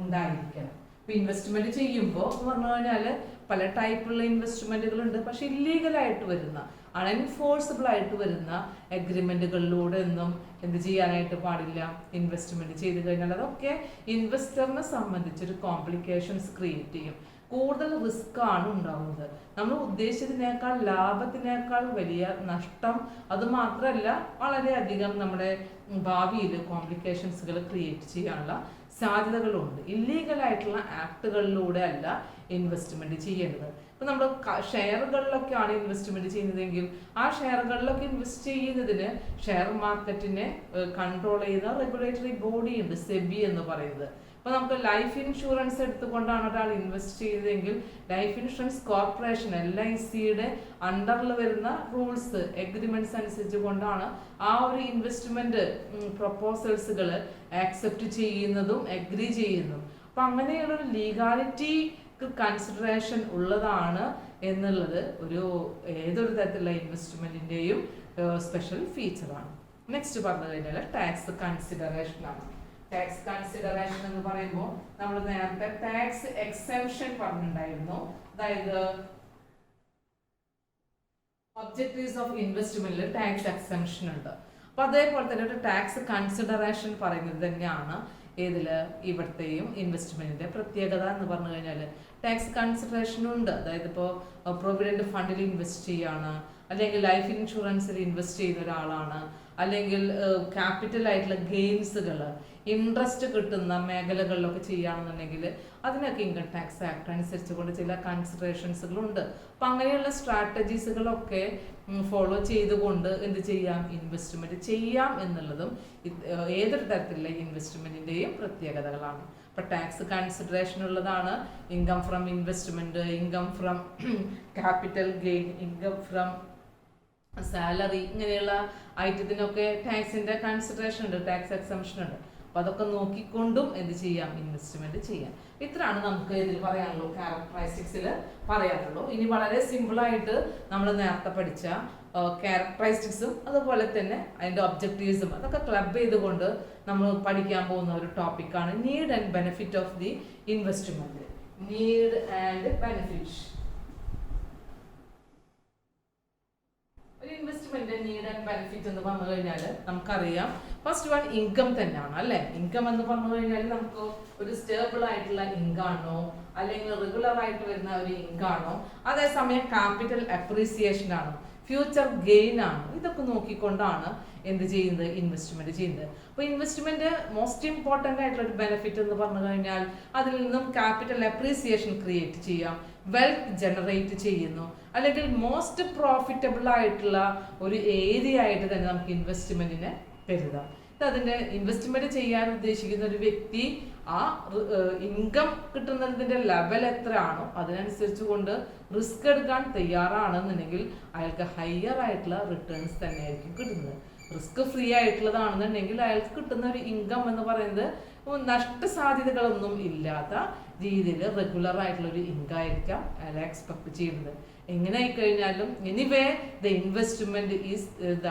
ഉണ്ടായിരിക്കണം. ഇപ്പൊ ഇൻവെസ്റ്റ്മെന്റ് ചെയ്യുമ്പോൾ എന്ന് പറഞ്ഞു കഴിഞ്ഞാൽ പല ടൈപ്പുള്ള ഇൻവെസ്റ്റ്മെന്റുകൾ ഉണ്ട്. പക്ഷെ ഇല്ലീഗലായിട്ട് വരുന്ന, അൺഎൻഫോഴ്സിബിൾ ആയിട്ട് വരുന്ന എഗ്രിമെന്റുകളിലൂടെ ഒന്നും എന്ത് ചെയ്യാനായിട്ട് പാടില്ല, ഇൻവെസ്റ്റ്മെന്റ് ചെയ്ത് കഴിഞ്ഞാൽ അതൊക്കെ ഇൻവെസ്റ്ററിനെ സംബന്ധിച്ചൊരു കോംപ്ലിക്കേഷൻസ് ക്രിയേറ്റ് ചെയ്യും. കൂടുതൽ റിസ്ക് ആണ് ഉണ്ടാവുന്നത്. നമ്മൾ ഉദ്ദേശിച്ചതിനേക്കാൾ ലാഭത്തിനേക്കാൾ വലിയ നഷ്ടം, അത് മാത്രമല്ല വളരെയധികം നമ്മുടെ ഭാവിയിൽ കോംപ്ലിക്കേഷൻസുകൾ ക്രിയേറ്റ് ചെയ്യാനുള്ള സാധ്യതകളുണ്ട്. ഇല്ലീഗലായിട്ടുള്ള ആക്ടുകളിലൂടെ അല്ല ഇൻവെസ്റ്റ്മെന്റ് ചെയ്യേണ്ടത്. ഇപ്പം നമ്മൾ ഷെയറുകളിലൊക്കെയാണ് ഇൻവെസ്റ്റ്മെന്റ് ചെയ്യുന്നതെങ്കിൽ ആ ഷെയറുകളിലൊക്കെ ഇൻവെസ്റ്റ് ചെയ്യുന്നതിന് ഷെയർ മാർക്കറ്റിനെ കൺട്രോൾ ചെയ്യുന്ന റെഗുലേറ്ററി ബോഡി ഉണ്ട്, സെബി എന്ന് പറയുന്നത്. അപ്പോൾ നമുക്ക് ലൈഫ് ഇൻഷുറൻസ് എടുത്തുകൊണ്ടാണ് ഒരാൾ ഇൻവെസ്റ്റ് ചെയ്തതെങ്കിൽ ലൈഫ് ഇൻഷുറൻസ് കോർപ്പറേഷൻ LICയുടെ അണ്ടറിൽ വരുന്ന റൂൾസ്, എഗ്രിമെന്റ്സ് അനുസരിച്ച് കൊണ്ടാണ് ആ ഒരു ഇൻവെസ്റ്റ്മെന്റ് പ്രപ്പോസൽസുകൾ ആക്സെപ്റ്റ് ചെയ്യുന്നതും എഗ്രി ചെയ്യുന്നതും. അപ്പം അങ്ങനെയുള്ളൊരു ലീഗാലിറ്റി കൺസിഡറേഷൻ ഉള്ളതാണ് എന്നുള്ളത് ഏതൊരു തരത്തിലുള്ള ഇൻവെസ്റ്റ്മെന്റിന്റെയും സ്പെഷ്യൽ ഫീച്ചറാണ്. നെക്സ്റ്റ് പറഞ്ഞു കഴിഞ്ഞാൽ ടാക്സ് കൺസിഡറേഷൻ ആണ്. ടാക്സ് കൺസിഡറേഷൻ എന്ന് പറയുമ്പോൾ നമ്മൾ നേരത്തെ ടാക്സ് എക്സെംഷൻ പറഞ്ഞിട്ടുണ്ടായിരുന്നു. അതായത് ഒബ്ജക്റ്റീവ്സ് ഓഫ് ഇൻവെസ്റ്റ്മെന്റിൽ ടാക്സ് എക്സെംഷൻ ഉണ്ട്. അപ്പൊ അതേപോലെ തന്നെ ഒരു ടാക്സ് കൺസിഡറേഷൻ പറയുന്നത് തന്നെയാണ് ഏതില് ഇവിടുത്തെയും ഇൻവെസ്റ്റ്മെന്റിന്റെ പ്രത്യേകത എന്ന് പറഞ്ഞു കഴിഞ്ഞാൽ ടാക്സ് കൺസിഡറേഷൻ ഉണ്ട്. അതായത് ഇപ്പോൾ പ്രൊവിഡന്റ് ഫണ്ടിൽ ഇൻവെസ്റ്റ് ചെയ്യാണ്, അല്ലെങ്കിൽ ലൈഫ് ഇൻഷുറൻസിൽ ഇൻവെസ്റ്റ് ചെയ്യുന്ന ഒരാളാണ്, അല്ലെങ്കിൽ ക്യാപിറ്റൽ ആയിട്ടുള്ള ഗെയിൻസുകൾ ഇൻട്രസ്റ്റ് കിട്ടുന്ന മേഖലകളിലൊക്കെ ചെയ്യുകയാണെന്നുണ്ടെങ്കിൽ അതിനൊക്കെ ഇൻകം ടാക്സ് ആക്ട് അനുസരിച്ച് കൊണ്ട് ചില കൺസിഡറേഷൻസുകളുണ്ട്. അപ്പം അങ്ങനെയുള്ള സ്ട്രാറ്റജീസുകളൊക്കെ ഫോളോ ചെയ്തുകൊണ്ട് എന്ത് ചെയ്യാം, ഇൻവെസ്റ്റ്മെന്റ് ചെയ്യാം എന്നുള്ളതും ഏതൊരു തരത്തിലുള്ള ഇൻവെസ്റ്റ്മെന്റിന്റെയും പ്രത്യേകതകളാണ്. ഇപ്പം ടാക്സ് കൺസിഡറേഷൻ ഉള്ളതാണ് income from investment, income from capital gain, income from salary, ഇങ്ങനെയുള്ള ഐറ്റത്തിനൊക്കെ ടാക്സിന്റെ കൺസിഡറേഷൻ ഉണ്ട്, ടാക്സ് എക്സംഷൻ ഉണ്ട്. അപ്പൊ അതൊക്കെ നോക്കിക്കൊണ്ടും എന്ത് ചെയ്യാം, ഇൻവെസ്റ്റ്മെന്റ് ചെയ്യാം. ഇത്രയാണ് നമുക്ക് ഇതിൽ പറയാനുള്ളൂ, ക്യാരക്ടറിസ്റ്റിക്സിൽ പറയാനുള്ളൂ. ഇനി വളരെ സിമ്പിൾ ആയിട്ട് നമ്മൾ നേരത്തെ പഠിച്ച ക്യാരക്ടറിസ്റ്റിക്സും അതുപോലെ തന്നെ അതിന്റെ ഒബ്ജക്റ്റീവ്സും അതൊക്കെ ക്ലബ് ചെയ്തുകൊണ്ട് നമ്മൾ പഠിക്കാൻ പോകുന്ന ഒരു ടോപ്പിക്കാണ് need and benefit of the investment. Need and benefit. Investment need and benefit എന്ന് പറഞ്ഞു കഴിഞ്ഞാൽ നമുക്കറിയാം ഫസ്റ്റ് വൺ ഇൻകം തന്നെയാണ് അല്ലെ. ഇൻകം എന്ന് പറഞ്ഞു കഴിഞ്ഞാൽ നമുക്ക് ഒരു സ്റ്റേബിൾ ആയിട്ടുള്ള ഇൻകം ആണോ, അല്ലെങ്കിൽ റെഗുലർ ആയിട്ട് വരുന്ന ഒരു ഇൻകം ആണോ, അതേസമയം ക്യാപിറ്റൽ അപ്രീസിയേഷൻ ആണോ, ഫ്യൂച്ചർ ഗെയിൻ ആണ്, ഇതൊക്കെ നോക്കിക്കൊണ്ടാണ് എന്ത് ചെയ്യുന്നത്, ഇൻവെസ്റ്റ്മെന്റ് ചെയ്യുന്നത്. അപ്പോൾ ഇൻവെസ്റ്റ്മെന്റ് മോസ്റ്റ് ഇമ്പോർട്ടൻ്റ് ആയിട്ടുള്ള ഒരു ബെനിഫിറ്റ് എന്ന് പറഞ്ഞു കഴിഞ്ഞാൽ അതിൽ നിന്നും ക്യാപിറ്റൽ അപ്രീസിയേഷൻ ക്രിയേറ്റ് ചെയ്യാം, വെൽത്ത് ജനറേറ്റ് ചെയ്യുന്നു, അല്ലെങ്കിൽ മോസ്റ്റ് പ്രോഫിറ്റബിൾ ആയിട്ടുള്ള ഒരു ഏരിയ ആയിട്ട് തന്നെ നമുക്ക് ഇൻവെസ്റ്റ്മെന്റിനെ കരുതാം. അതിന്റെ ഇൻവെസ്റ്റ്മെന്റ് ചെയ്യാൻ ഉദ്ദേശിക്കുന്ന ഒരു വ്യക്തി ആ ഇൻകം കിട്ടുന്നതിന്റെ ലെവൽ എത്രയാണോ അതിനനുസരിച്ച് കൊണ്ട് റിസ്ക് എടുക്കാൻ തയ്യാറാണെന്നുണ്ടെങ്കിൽ അയാൾക്ക് ഹയർ ആയിട്ടുള്ള റിട്ടേൺസ് തന്നെ ആയിരിക്കും കിട്ടുന്നത്. റിസ്ക് ഫ്രീ ആയിട്ടുള്ളതാണെന്നുണ്ടെങ്കിൽ അയാൾക്ക് കിട്ടുന്ന ഒരു ഇൻകം എന്ന് പറയുന്നത് നഷ്ടസാധ്യതകളൊന്നും ഇല്ലാത്ത രീതിയിൽ റെഗുലർ ആയിട്ടുള്ള ഒരു ഇൻകം ആയിരിക്കാം അയാൾ എക്സ്പെക്ട് ചെയ്യുന്നത്. എങ്ങനെ ആയിക്കഴിഞ്ഞാലും anyway the investment is the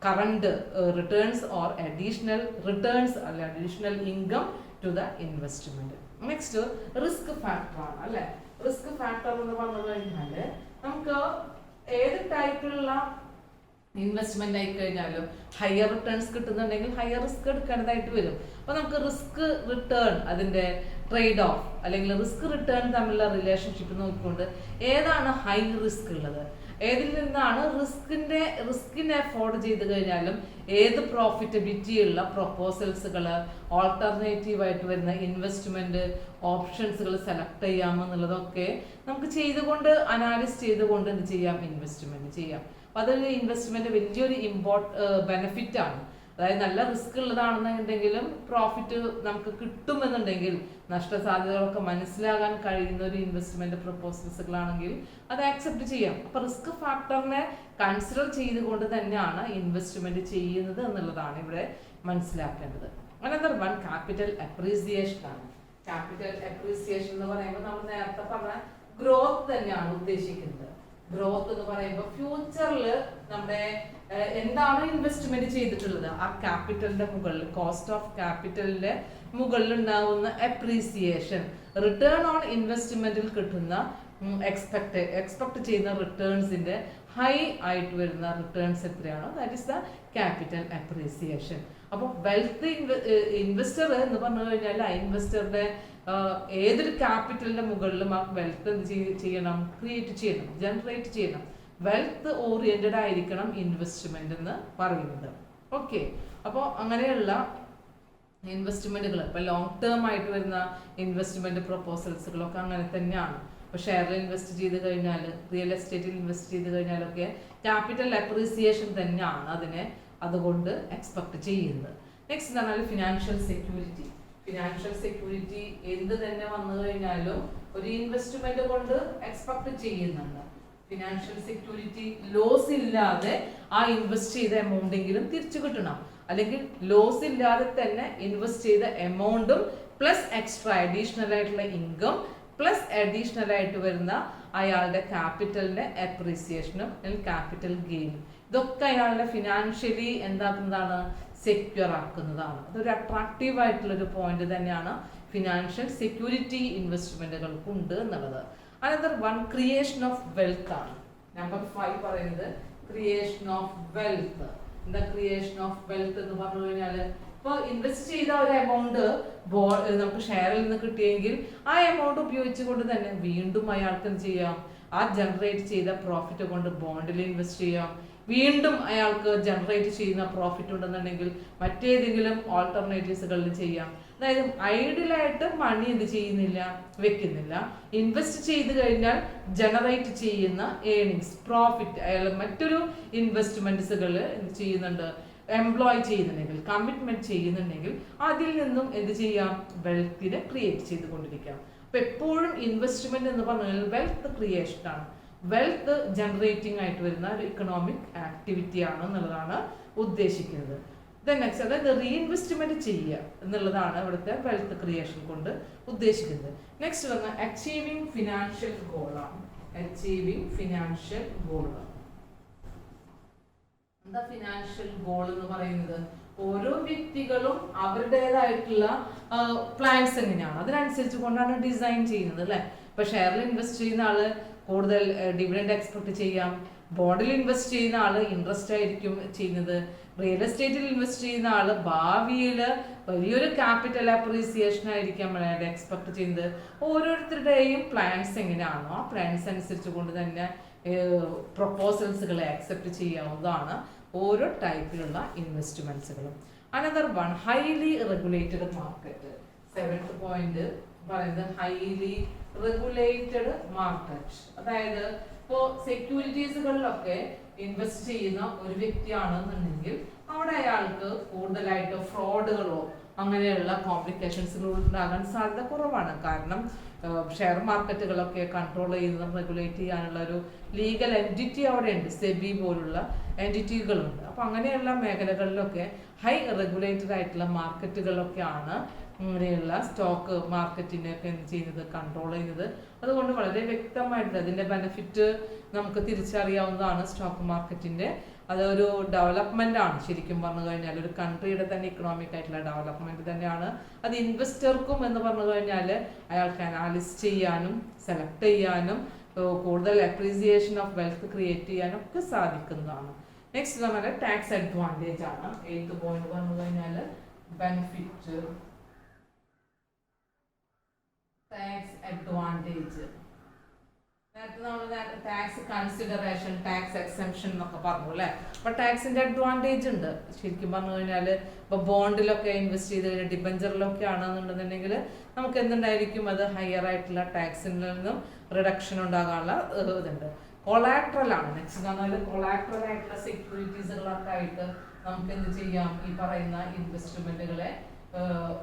current returns or additional returns അല്ലെ additional income to the investment. Next risk factor ആണ് അല്ലെ. റിസ്ക് ഫാക്ടർ എന്ന് പറഞ്ഞു കഴിഞ്ഞാൽ നമുക്ക് ഏത് ടൈപ്പിലുള്ള ഇൻവെസ്റ്റ്മെന്റ് ആയി കഴിഞ്ഞാലും ഹയർ റിട്ടേൺസ് കിട്ടുന്നുണ്ടെങ്കിൽ ഹയർ റിസ്ക് എടുക്കേണ്ടതായിട്ട് വരും. അപ്പൊ നമുക്ക് റിസ്ക് റിട്ടേൺ അതിന്റെ ട്രേഡ് ഓഫ് അല്ലെങ്കിൽ റിസ്ക് റിട്ടേൺ തമ്മിലുള്ള റിലേഷൻഷിപ്പ് നോക്കിക്കൊണ്ട് ഏതാണ് ഹൈ റിസ്ക് ഉള്ളത്, ഏതിൽ നിന്നാണ് റിസ്കിനെ അഫോർഡ് ചെയ്ത് കഴിഞ്ഞാലും ഏത് പ്രോഫിറ്റബിലിറ്റി ഉള്ള പ്രൊപ്പോസൽസുകൾ ഓൾട്ടർനേറ്റീവ് ആയിട്ട് വരുന്ന ഇൻവെസ്റ്റ്മെന്റ് ഓപ്ഷൻസുകൾ സെലക്ട് ചെയ്യാമെന്നുള്ളതൊക്കെ നമുക്ക് ചെയ്തുകൊണ്ട് അനാലിസ് ചെയ്തുകൊണ്ട് എന്ത് ചെയ്യാം, ഇൻവെസ്റ്റ്മെന്റ് ചെയ്യാം. അപ്പൊ അതൊരു ഇൻവെസ്റ്റ്മെന്റ് വലിയൊരു ബെനിഫിറ്റ് ആണ്. അതായത് നല്ല റിസ്ക് ഉള്ളതാണെന്നുണ്ടെങ്കിലും പ്രോഫിറ്റ് നമുക്ക് കിട്ടുമെന്നുണ്ടെങ്കിൽ നഷ്ടസാധ്യതകളൊക്കെ മനസ്സിലാകാൻ കഴിയുന്ന ഒരു ഇൻവെസ്റ്റ്മെന്റ് പ്രൊപ്പോസൽസുകളാണെങ്കിൽ അത് ആക്സെപ്റ്റ് ചെയ്യാം. അപ്പൊ റിസ്ക് ഫാക്ടറിനെ കൺസിഡർ ചെയ്തുകൊണ്ട് തന്നെയാണ് ഇൻവെസ്റ്റ്മെന്റ് ചെയ്യുന്നത് എന്നുള്ളതാണ് ഇവിടെ മനസ്സിലാക്കേണ്ടത്. അനദർ വൺ ക്യാപിറ്റൽ അപ്രീസിയേഷൻ ആണ്. ക്യാപിറ്റൽ അപ്രീസിയേഷൻ എന്ന് പറയുമ്പോൾ നമ്മൾ നേരത്തെ പറഞ്ഞ ഗ്രോത്ത് തന്നെയാണ് ഉദ്ദേശിക്കുന്നത്. ഗ്രോത്ത് എന്ന് പറയുമ്പോൾ ഫ്യൂച്ചറിൽ നമ്മുടെ എന്താണ് ഇൻവെസ്റ്റ്മെന്റ് ചെയ്തിട്ടുള്ളത് ആ ക്യാപിറ്റലിന്റെ മുകളിൽ കോസ്റ്റ് ഓഫ് ക്യാപിറ്റലിന്റെ മുകളിൽ ഉണ്ടാവുന്ന അപ്രീസിയേഷൻ, റിട്ടേൺ ഓൺ ഇൻവെസ്റ്റ്മെന്റിൽ കിട്ടുന്ന എക്സ്പെക്ട് ചെയ്യുന്ന റിട്ടേൺസിന്റെ ഹൈ ആയിട്ട് വരുന്ന റിട്ടേൺസ് എത്രയാണോ that is the capital appreciation. അപ്പോൾ വെൽത്ത് ഇൻവെസ്റ്റർ എന്ന് പറഞ്ഞു കഴിഞ്ഞാൽ ആ ഇൻവെസ്റ്ററുടെ ഏതൊരു ക്യാപിറ്റലിന്റെ മുകളിലും ആ വെൽത്ത് എന്ത് ചെയ്യണം, ക്രിയേറ്റ് ചെയ്യണം, ജനറേറ്റ് ചെയ്യണം. വെൽത്ത് ഓറിയന്റഡ് ആയിരിക്കണം ഇൻവെസ്റ്റ്മെന്റ് എന്ന് പറയുന്നത്. ഓക്കെ, അപ്പോൾ അങ്ങനെയുള്ള ഇൻവെസ്റ്റ്മെന്റുകൾ ഇപ്പൊ ലോങ് ടേം ആയിട്ട് വരുന്ന ഇൻവെസ്റ്റ്മെന്റ് പ്രൊപ്പോസൽസുകളൊക്കെ അങ്ങനെ തന്നെയാണ്. ഇപ്പൊ ഷെയറിൽ ഇൻവെസ്റ്റ് ചെയ്ത് കഴിഞ്ഞാൽ, റിയൽ എസ്റ്റേറ്റിൽ ഇൻവെസ്റ്റ് ചെയ്ത് കഴിഞ്ഞാലൊക്കെ ക്യാപിറ്റൽ അപ്രീസിയേഷൻ തന്നെയാണ് അതിനെ അതുകൊണ്ട് എക്സ്പെക്ട് ചെയ്യുന്നത്. നെക്സ്റ്റ് എന്ന് പറഞ്ഞാൽ ഫിനാൻഷ്യൽ സെക്യൂരിറ്റി. ഫിനാൻഷ്യൽ സെക്യൂരിറ്റി എന്ത് തന്നെ വന്നു കഴിഞ്ഞാലും ഒരു ഇൻവെസ്റ്റ്മെന്റ് കൊണ്ട് എക്സ്പെക്ട് ചെയ്യുന്നുണ്ട്. ഫിനാൻഷ്യൽ സെക്യൂരിറ്റി ലോസ് ഇല്ലാതെ ആ ഇൻവെസ്റ്റ് ചെയ്ത എമൗണ്ടെങ്കിലും തിരിച്ചു കിട്ടണം, അല്ലെങ്കിൽ ലോസ് ഇല്ലാതെ തന്നെ ഇൻവെസ്റ്റ് ചെയ്ത എമൗണ്ടും പ്ലസ് എക്സ്ട്രാ അഡീഷണൽ ആയിട്ടുള്ള ഇൻകം പ്ലസ് അഡീഷണൽ ആയിട്ട് വരുന്ന അയാളുടെ ക്യാപിറ്റലിന്റെ അപ്രീസിയേഷനും അല്ലെങ്കിൽ ക്യാപിറ്റൽ ഗെയിനും ഇതൊക്കെ അയാളുടെ ഫിനാൻഷ്യലി എന്താക്കുന്നതാണ്, സെക്യൂർ ആക്കുന്നതാണ്. അതൊരു അട്രാക്റ്റീവ് ആയിട്ടുള്ള ഒരു പോയിന്റ് തന്നെയാണ് ഫിനാൻഷ്യൽ സെക്യൂരിറ്റി ഇൻവെസ്റ്റ്മെന്റുകൾക്കുണ്ട് എന്നുള്ളത്. Another one creation of wealth ആണ്. നമ്പർ 5 പറയുന്നത് ക്രിയേഷൻ ഓഫ് വെൽത്ത്. എന്താ ക്രിയേഷൻ ഓഫ് വെൽത്ത് എന്ന് പറഞ്ഞു കഴിഞ്ഞാൽ, ഇപ്പോൾ ഇൻവെസ്റ്റ് ചെയ്ത ഒരു എമൗണ്ട് നമുക്ക് ഷെയറിൽ നിന്ന് കിട്ടിയെങ്കിൽ ആ എമൗണ്ട് ഉപയോഗിച്ചുകൊണ്ട് തന്നെ വീണ്ടും അയാൾക്ക് എന്ത് ചെയ്യാം, ആ ജനറേറ്റ് ചെയ്ത പ്രോഫിറ്റ് കൊണ്ട് ബോണ്ടിൽ ഇൻവെസ്റ്റ് ചെയ്യാം. വീണ്ടും അയാൾക്ക് ജനറേറ്റ് ചെയ്യുന്ന പ്രോഫിറ്റ് ഉണ്ടെന്നുണ്ടെങ്കിൽ മറ്റേതെങ്കിലും ഓൾട്ടർനേറ്റീവ്സുകളിൽ ചെയ്യാം. അതായത് ഐഡിയലായിട്ട് മണി എന്ത് ചെയ്യുന്നില്ല, വെക്കുന്നില്ല. ഇൻവെസ്റ്റ് ചെയ്ത് കഴിഞ്ഞാൽ ജനറേറ്റ് ചെയ്യുന്ന ഏണിങ്സ്, പ്രോഫിറ്റ് അയാൾ മറ്റൊരു ഇൻവെസ്റ്റ്മെന്റ്സുകൾ എന്ത് ചെയ്യുന്നുണ്ട്, എംപ്ലോയ് ചെയ്യുന്നുണ്ടെങ്കിൽ, കമ്മിറ്റ്മെന്റ് ചെയ്യുന്നുണ്ടെങ്കിൽ അതിൽ നിന്നും എന്ത് ചെയ്യാം, വെൽത്തിനെ ക്രിയേറ്റ് ചെയ്തുകൊണ്ടിരിക്കാം. അപ്പൊ എപ്പോഴും ഇൻവെസ്റ്റ്മെന്റ് എന്ന് പറഞ്ഞാൽ വെൽത്ത് ക്രിയേഷൻ ആണ്, വെൽത്ത് ജനറേറ്റിംഗ് ആയിട്ട് വരുന്ന ഒരു ഇക്കണോമിക് ആക്ടിവിറ്റി ആണ് എന്നുള്ളതാണ് ഉദ്ദേശിക്കുന്നത്. നെക്സ്റ്റ്, അതായത് റീഇൻവെസ്റ്റ്മെന്റ് ചെയ്യുക എന്നുള്ളതാണ് ഇവിടുത്തെ വെൽത്ത് ക്രിയേഷൻ കൊണ്ട് ഉദ്ദേശിക്കുന്നത്. നെക്സ്റ്റ് വന്ന അച്ചീവിങ് ഫിനാൻഷ്യൽ ഗോളാണ്. Achieving financial goal. എന്താ ഫിനാൻഷ്യൽ ഗോൾ എന്ന് പറയുന്നത്? ഓരോ വ്യക്തികളും അവരുടേതായിട്ടുള്ള പ്ലാൻസ് എങ്ങനെയാണ് അതിനനുസരിച്ച് കൊണ്ടാണ് ഡിസൈൻ ചെയ്യുന്നത് അല്ലെ. ഇപ്പൊ ഷെയറിൽ ഇൻവെസ്റ്റ് ചെയ്യുന്ന ആള് കൂടുതൽ ഡിവിഡൻഡ് എക്സ്പെക്ട് ചെയ്യാം. ബോണ്ടിൽ ഇൻവെസ്റ്റ് ചെയ്യുന്ന ആള് ഇൻട്രസ്റ്റ് ആയിരിക്കും ചെയ്യുന്നത്. റിയൽ എസ്റ്റേറ്റിൽ ഇൻവെസ്റ്റ് ചെയ്യുന്ന ആള് ഭാവിയിൽ വലിയൊരു ക്യാപിറ്റൽ അപ്രീസിയേഷൻ ആയിരിക്കും എക്സ്പെക്ട് ചെയ്യുന്നത്. ഓരോരുത്തരുടെയും പ്ലാൻസ് എങ്ങനെയാണോ ആ പ്ലാൻസ് അനുസരിച്ച് കൊണ്ട് തന്നെ പ്രൊപ്പോസൽസുകളെ അക്സെപ്റ്റ് ചെയ്യാവുന്നതാണ് ഓരോ ടൈപ്പിലുള്ള ഇൻവെസ്റ്റ്മെന്റ്സുകളും. Another one highly regulated market. 7th point പറയുന്നത് ഹൈലി റെഗുലേറ്റഡ് മാർക്കറ്റ്. അതായത് ഇപ്പോ സെക്യൂരിറ്റീസുകളിലൊക്കെ ഇൻവെസ്റ്റ് ചെയ്യുന്ന ഒരു വ്യക്തിയാണെന്നുണ്ടെങ്കിൽ അവിടെ അയാൾക്ക് കൂടുതലായിട്ട് ഫ്രോഡുകളോ അങ്ങനെയുള്ള കോംപ്ലിക്കേഷൻസുകൾ ഉണ്ടാകാൻ സാധ്യത കുറവാണ്. കാരണം ഷെയർ മാർക്കറ്റുകളൊക്കെ കൺട്രോൾ ചെയ്യുന്നതും റെഗുലേറ്റ് ചെയ്യാനുള്ള ഒരു ലീഗൽ എൻറ്റിറ്റി അവിടെ ഉണ്ട്, സെബി പോലുള്ള എൻറ്റിറ്റികളുണ്ട്. അപ്പോൾ അങ്ങനെയുള്ള മേഖലകളിലൊക്കെ ഹൈ റെഗുലേറ്റഡ് ആയിട്ടുള്ള മാർക്കറ്റുകളൊക്കെയാണ് ഇങ്ങനെയുള്ള സ്റ്റോക്ക് മാർക്കറ്റിനെയൊക്കെ എന്ത് ചെയ്യുന്നത്, കൺട്രോൾ ചെയ്യുന്നത്. അതുകൊണ്ട് വളരെ വ്യക്തമായിട്ട് അതിൻ്റെ ബെനിഫിറ്റ് നമുക്ക് തിരിച്ചറിയാവുന്നതാണ് സ്റ്റോക്ക് മാർക്കറ്റിൻ്റെ. അതൊരു ഡെവലപ്മെന്റ് ആണ് ശരിക്കും പറഞ്ഞു കഴിഞ്ഞാൽ, ഒരു കൺട്രിയുടെ തന്നെ ഇക്കണോമിക് ആയിട്ടുള്ള ഡെവലപ്മെന്റ് തന്നെയാണ്. അത് ഇൻവെസ്റ്റർക്കും എന്ന് പറഞ്ഞു കഴിഞ്ഞാൽ അയാൾക്ക് അനാലിസ് ചെയ്യാനും സെലക്ട് ചെയ്യാനും കൂടുതൽ അപ്രീസിയേഷൻ ഓഫ് വെൽത്ത് ക്രിയേറ്റ് ചെയ്യാനും ഒക്കെ സാധിക്കുന്നതാണ്. നെക്സ്റ്റ് നമ്മുടെ ടാക്സ് അഡ്വാൻറ്റേജ് ആണ്. 8th പോയിന്റ് പറഞ്ഞു കഴിഞ്ഞാൽ ബെനിഫിറ്റ് ടാക്സ് അഡ്വാൻറ്റേജ്. നേരത്തെ നമ്മൾ ടാക്സ് കൺസിഡറേഷൻ, ടാക്സ് എക്സംഷൻ എന്നൊക്കെ പറഞ്ഞു അല്ലേ. അപ്പൊ ടാക്സിന്റെ അഡ്വാൻറ്റേജ് ഉണ്ട് ശരിക്കും പറഞ്ഞു കഴിഞ്ഞാൽ. ഇപ്പൊ ബോണ്ടിലൊക്കെ ഇൻവെസ്റ്റ് ചെയ്ത് കഴിഞ്ഞാൽ ഡിബഞ്ചറിലൊക്കെ ആണെന്നുണ്ടെന്നുണ്ടെങ്കിൽ നമുക്ക് എന്തുണ്ടായിരിക്കും, അത് ഹയർ ആയിട്ടുള്ള ടാക്സിൽ നിന്നും റിഡക്ഷൻ ഉണ്ടാകാനുള്ള ഇതുണ്ട്. കൊളാട്രൽ ആണ് നെക്സ്റ്റ് എന്ന് പറഞ്ഞാൽ, കൊളാട്രൽ ആയിട്ടുള്ള സെക്യൂരിറ്റീസുകളൊക്കെ ആയിട്ട് നമുക്ക് എന്ത് ചെയ്യാം, ഈ പറയുന്ന ഇൻവെസ്റ്റ്മെന്റുകളെ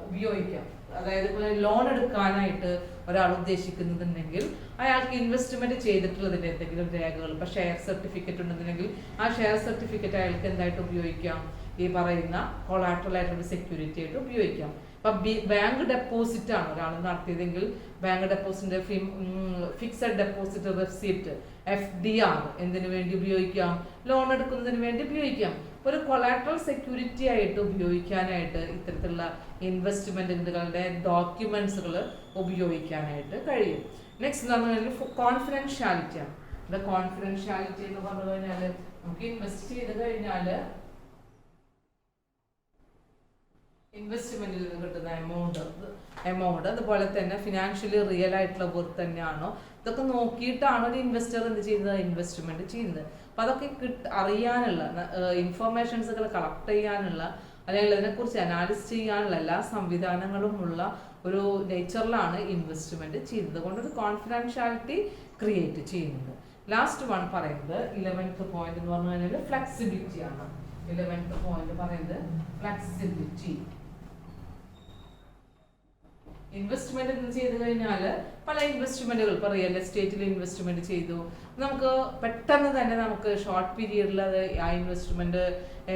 ഉപയോഗിക്കാം. അതായത് ലോൺ എടുക്കാനായിട്ട് ഒരാൾ ഉദ്ദേശിക്കുന്നുണ്ടെങ്കിൽ അയാൾക്ക് ഇൻവെസ്റ്റ്മെന്റ് ചെയ്തിട്ടുള്ളതിന്റെ എന്തെങ്കിലും രേഖകൾ, ഇപ്പൊ ഷെയർ സർട്ടിഫിക്കറ്റ് ഉണ്ടെന്നുണ്ടെങ്കിൽ ആ ഷെയർ സർട്ടിഫിക്കറ്റ് അയാൾക്ക് എന്തായിട്ട് ഉപയോഗിക്കാം, ഈ പറയുന്ന കൊളാട്രൽ ആയിട്ടുള്ള സെക്യൂരിറ്റി ആയിട്ട് ഉപയോഗിക്കാം. ഇപ്പൊ ബാങ്ക് ഡെപ്പോസിറ്റ് ആണ് ഒരാൾ നടത്തിയതെങ്കിൽ bank deposit fixed deposit receipt FDR എന്തിനു വേണ്ടി ഉപയോഗിക്കാം, ലോൺ എടുക്കുന്നതിന് വേണ്ടി ഉപയോഗിക്കാം. ഒരു കൊളാട്രൽ സെക്യൂരിറ്റി ആയിട്ട് ഉപയോഗിക്കാനായിട്ട് ഇത്തരത്തിലുള്ള ഇൻവെസ്റ്റ്മെന്റുകളുടെ ഡോക്യുമെന്റ്സുകൾ ഉപയോഗിക്കാനായിട്ട് കഴിയും. നെക്സ്റ്റ് എന്ന് പറഞ്ഞാൽ കോൺഫിഡൻഷ്യാലിറ്റി ആണ്. കോൺഫിഡൻഷ്യാലിറ്റി എന്ന് പറഞ്ഞു കഴിഞ്ഞാൽ നമുക്ക് ഇൻവെസ്റ്റ് ചെയ്ത് കഴിഞ്ഞാൽ ഇൻവെസ്റ്റ്മെന്റിൽ നിന്ന് കിട്ടുന്ന എമൗണ്ട് അതുപോലെ തന്നെ ഫിനാൻഷ്യലി റിയൽ ആയിട്ടുള്ള വർത്ത് തന്നെയാണോ, ഇതൊക്കെ നോക്കിയിട്ടാണ് ഒരു ഇൻവെസ്റ്റർ എന്ത് ചെയ്യുന്നത്, ഇൻവെസ്റ്റ്മെന്റ് ചെയ്യുന്നത്. അപ്പൊ അതൊക്കെ അറിയാനുള്ള ഇൻഫർമേഷൻസുകൾ കളക്ട് ചെയ്യാനുള്ള അല്ലെങ്കിൽ അതിനെക്കുറിച്ച് അനാലിസ് ചെയ്യാനുള്ള എല്ലാ സംവിധാനങ്ങളും ഉള്ള ഒരു നേച്ചറിലാണ് ഇൻവെസ്റ്റ്മെന്റ് ചെയ്യുന്നത്. കൊണ്ടൊരു കോൺഫിഡൻഷ്യാലിറ്റി ക്രിയേറ്റ് ചെയ്യുന്നത്. ലാസ്റ്റ് വൺ പറയുന്നത് 11th പോയിന്റ് എന്ന് പറഞ്ഞു കഴിഞ്ഞാൽ ഫ്ലെക്സിബിലിറ്റി ആണ്. 11th പോയിന്റ് പറയുന്നത് ഫ്ലെക്സിബിലിറ്റി. ഇൻവെസ്റ്റ്മെന്റ് ചെയ്ത് കഴിഞ്ഞാൽ പല ഇൻവെസ്റ്റ്മെന്റുകൾ, ഇപ്പോൾ റിയൽ എസ്റ്റേറ്റിൽ ഇൻവെസ്റ്റ്മെന്റ് ചെയ്തു, നമുക്ക് പെട്ടെന്ന് തന്നെ നമുക്ക് ഷോർട്ട് പീരീഡിൽ അത് ആ ഇൻവെസ്റ്റ്മെന്റ്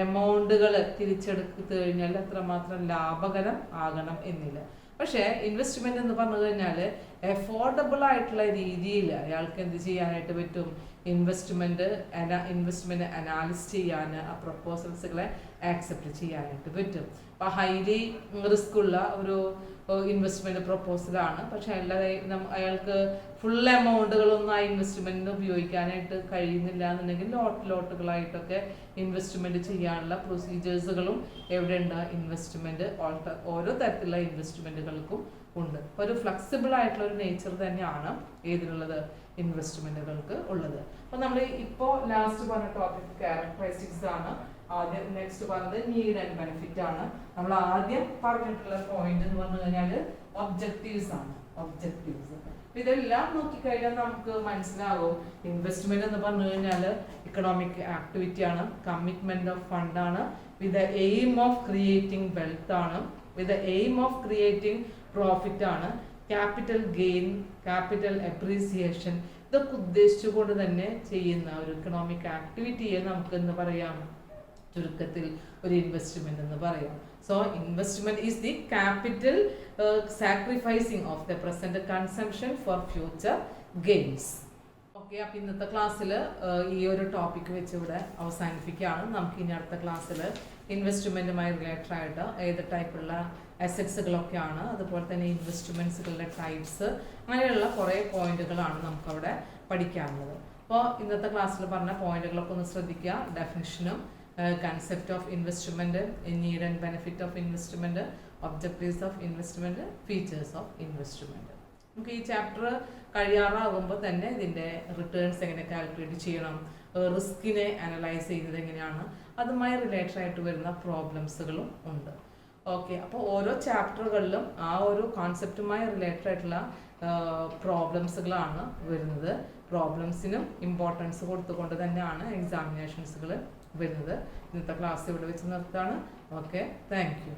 എമൗണ്ടുകൾ തിരിച്ചെടുത്ത് കഴിഞ്ഞാൽ അത്രമാത്രം ലാഭകരം ആകണം എന്നില്ല. പക്ഷേ ഇൻവെസ്റ്റ്മെന്റ് എന്ന് പറഞ്ഞു കഴിഞ്ഞാൽ എഫോർഡബിൾ ആയിട്ടുള്ള രീതിയിൽ അയാൾക്ക് എന്ത് ചെയ്യാനായിട്ട് പറ്റും, ഇൻവെസ്റ്റ്മെന്റ് അനാലിസ് ചെയ്യാൻ, ആ പ്രപ്പോസൽസുകളെ ആക്സെപ്റ്റ് ചെയ്യാനായിട്ട് പറ്റും. അപ്പോൾ ഹൈലി റിസ്ക് ഉള്ള ഒരു ഇൻവെസ്റ്റ്മെന്റ് പ്രപ്പോസലാണ്, പക്ഷെ അയാൾക്ക് ഫുൾ എമൗണ്ടുകളൊന്നും ആ ഇൻവെസ്റ്റ്മെന്റിന് ഉപയോഗിക്കാനായിട്ട് കഴിയുന്നില്ല എന്നുണ്ടെങ്കിൽ ലോട്ടുകളായിട്ടൊക്കെ ഇൻവെസ്റ്റ്മെന്റ് ചെയ്യാനുള്ള പ്രൊസീജിയേഴ്സുകളും എവിടെയുണ്ട്, ഇൻവെസ്റ്റ്മെന്റ് ഓരോ തരത്തിലുള്ള ഇൻവെസ്റ്റ്മെന്റുകൾക്കും ഉണ്ട്. അപ്പോൾ ഒരു ഫ്ലെക്സിബിൾ ആയിട്ടുള്ള ഒരു നേച്ചർ തന്നെയാണ് ഏതിനുള്ളത്, ഇൻവെസ്റ്റ്മെന്റുകൾക്ക് ഉള്ളത്. അപ്പോൾ നമ്മൾ ഇപ്പോൾ ലാസ്റ്റ് പറഞ്ഞ ടോപ്പിക് ക്യാരക്ടറിസ്റ്റിക്സ് ആണ്. ആദ്യം നെക്സ്റ്റ് പറഞ്ഞത് നീഡ് ആൻഡ് ബെനിഫിറ്റ് ആണ്. നമ്മൾ ആദ്യം പറഞ്ഞിട്ടുള്ള പോയിന്റ് എന്ന് പറഞ്ഞു കഴിഞ്ഞാൽ ഒബ്ജക്റ്റീവ്സ് ആണ്. ഒബ്ജക്റ്റീവ്സ് ഇതെല്ലാം നോക്കിക്കഴിഞ്ഞാൽ നമുക്ക് മനസ്സിലാവും, ഇൻവെസ്റ്റ്മെന്റ് എന്ന് പറഞ്ഞു കഴിഞ്ഞാൽ ഇക്കണോമിക് ആക്ടിവിറ്റി ആണ്, കമ്മിറ്റ്മെന്റ് ഓഫ് ഫണ്ട് ആണ്, with the aim of creating wealth ആണ്, with the aim of creating profit ആണ്, ക്യാപിറ്റൽ ഗെയിൻ, ക്യാപിറ്റൽ അപ്രീസിയേഷൻ, ഇതൊക്കെ ഉദ്ദേശിച്ചുകൊണ്ട് തന്നെ ചെയ്യുന്ന ഒരു ഇക്കണോമിക് ആക്ടിവിറ്റിയെ നമുക്ക് എന്ന് പറയാം, ചുരുക്കത്തിൽ ഒരു ഇൻവെസ്റ്റ്മെന്റ് എന്ന് പറയാം. So investment is the capital sacrificing of the present consumption for future gains. Okay, അപ്പം ഇന്നത്തെ ക്ലാസ്സിൽ ഈ ഒരു ടോപ്പിക് വെച്ച് ഇവിടെ അവസാനിപ്പിക്കുകയാണ്. നമുക്ക് ഇനി അടുത്ത ക്ലാസ്സിൽ ഇൻവെസ്റ്റ്മെന്റുമായി റിലേറ്റഡ് ആയിട്ട് ഏത് ടൈപ്പുള്ള അസറ്റ്സുകളൊക്കെയാണ്, അതുപോലെ തന്നെ ഇൻവെസ്റ്റ്മെന്റ്സുകളുടെ ടൈപ്സ്, അങ്ങനെയുള്ള കുറേ പോയിന്റുകളാണ് നമുക്കവിടെ പഠിക്കാനുള്ളത്. അപ്പോൾ ഇന്നത്തെ ക്ലാസ്സിൽ പറഞ്ഞ പോയിന്റുകളൊക്കെ ഒന്ന് ശ്രദ്ധിക്കുക. ഡെഫിനിഷനും concept of investment, need and benefit of investment, objectives of investment, features of investment. നമുക്ക് ഈ ചാപ്റ്റർ കഴിയാറാകുമ്പോൾ തന്നെ ഇതിൻ്റെ റിട്ടേൺസ് എങ്ങനെ കാൽക്കുലേറ്റ് ചെയ്യണം, റിസ്കിനെ അനലൈസ് ചെയ്യുന്നത് എങ്ങനെയാണ്, അതുമായി റിലേറ്റഡ് ആയിട്ട് വരുന്ന പ്രോബ്ലംസുകളും ഉണ്ട്. ഓക്കെ, അപ്പോൾ ഓരോ ചാപ്റ്ററുകളിലും ആ ഒരു കോൺസെപ്റ്റുമായി റിലേറ്റഡ് ആയിട്ടുള്ള പ്രോബ്ലംസുകളാണ് വരുന്നത്. പ്രോബ്ലംസിനും ഇമ്പോർട്ടൻസ് കൊടുത്തുകൊണ്ട് തന്നെയാണ് എക്സാമിനേഷൻസുകൾ വരുന്നത്. ഇന്നത്തെ ക്ലാസ് ഇവിടെ വെച്ച് നിർത്താണ്. Okay, thank you.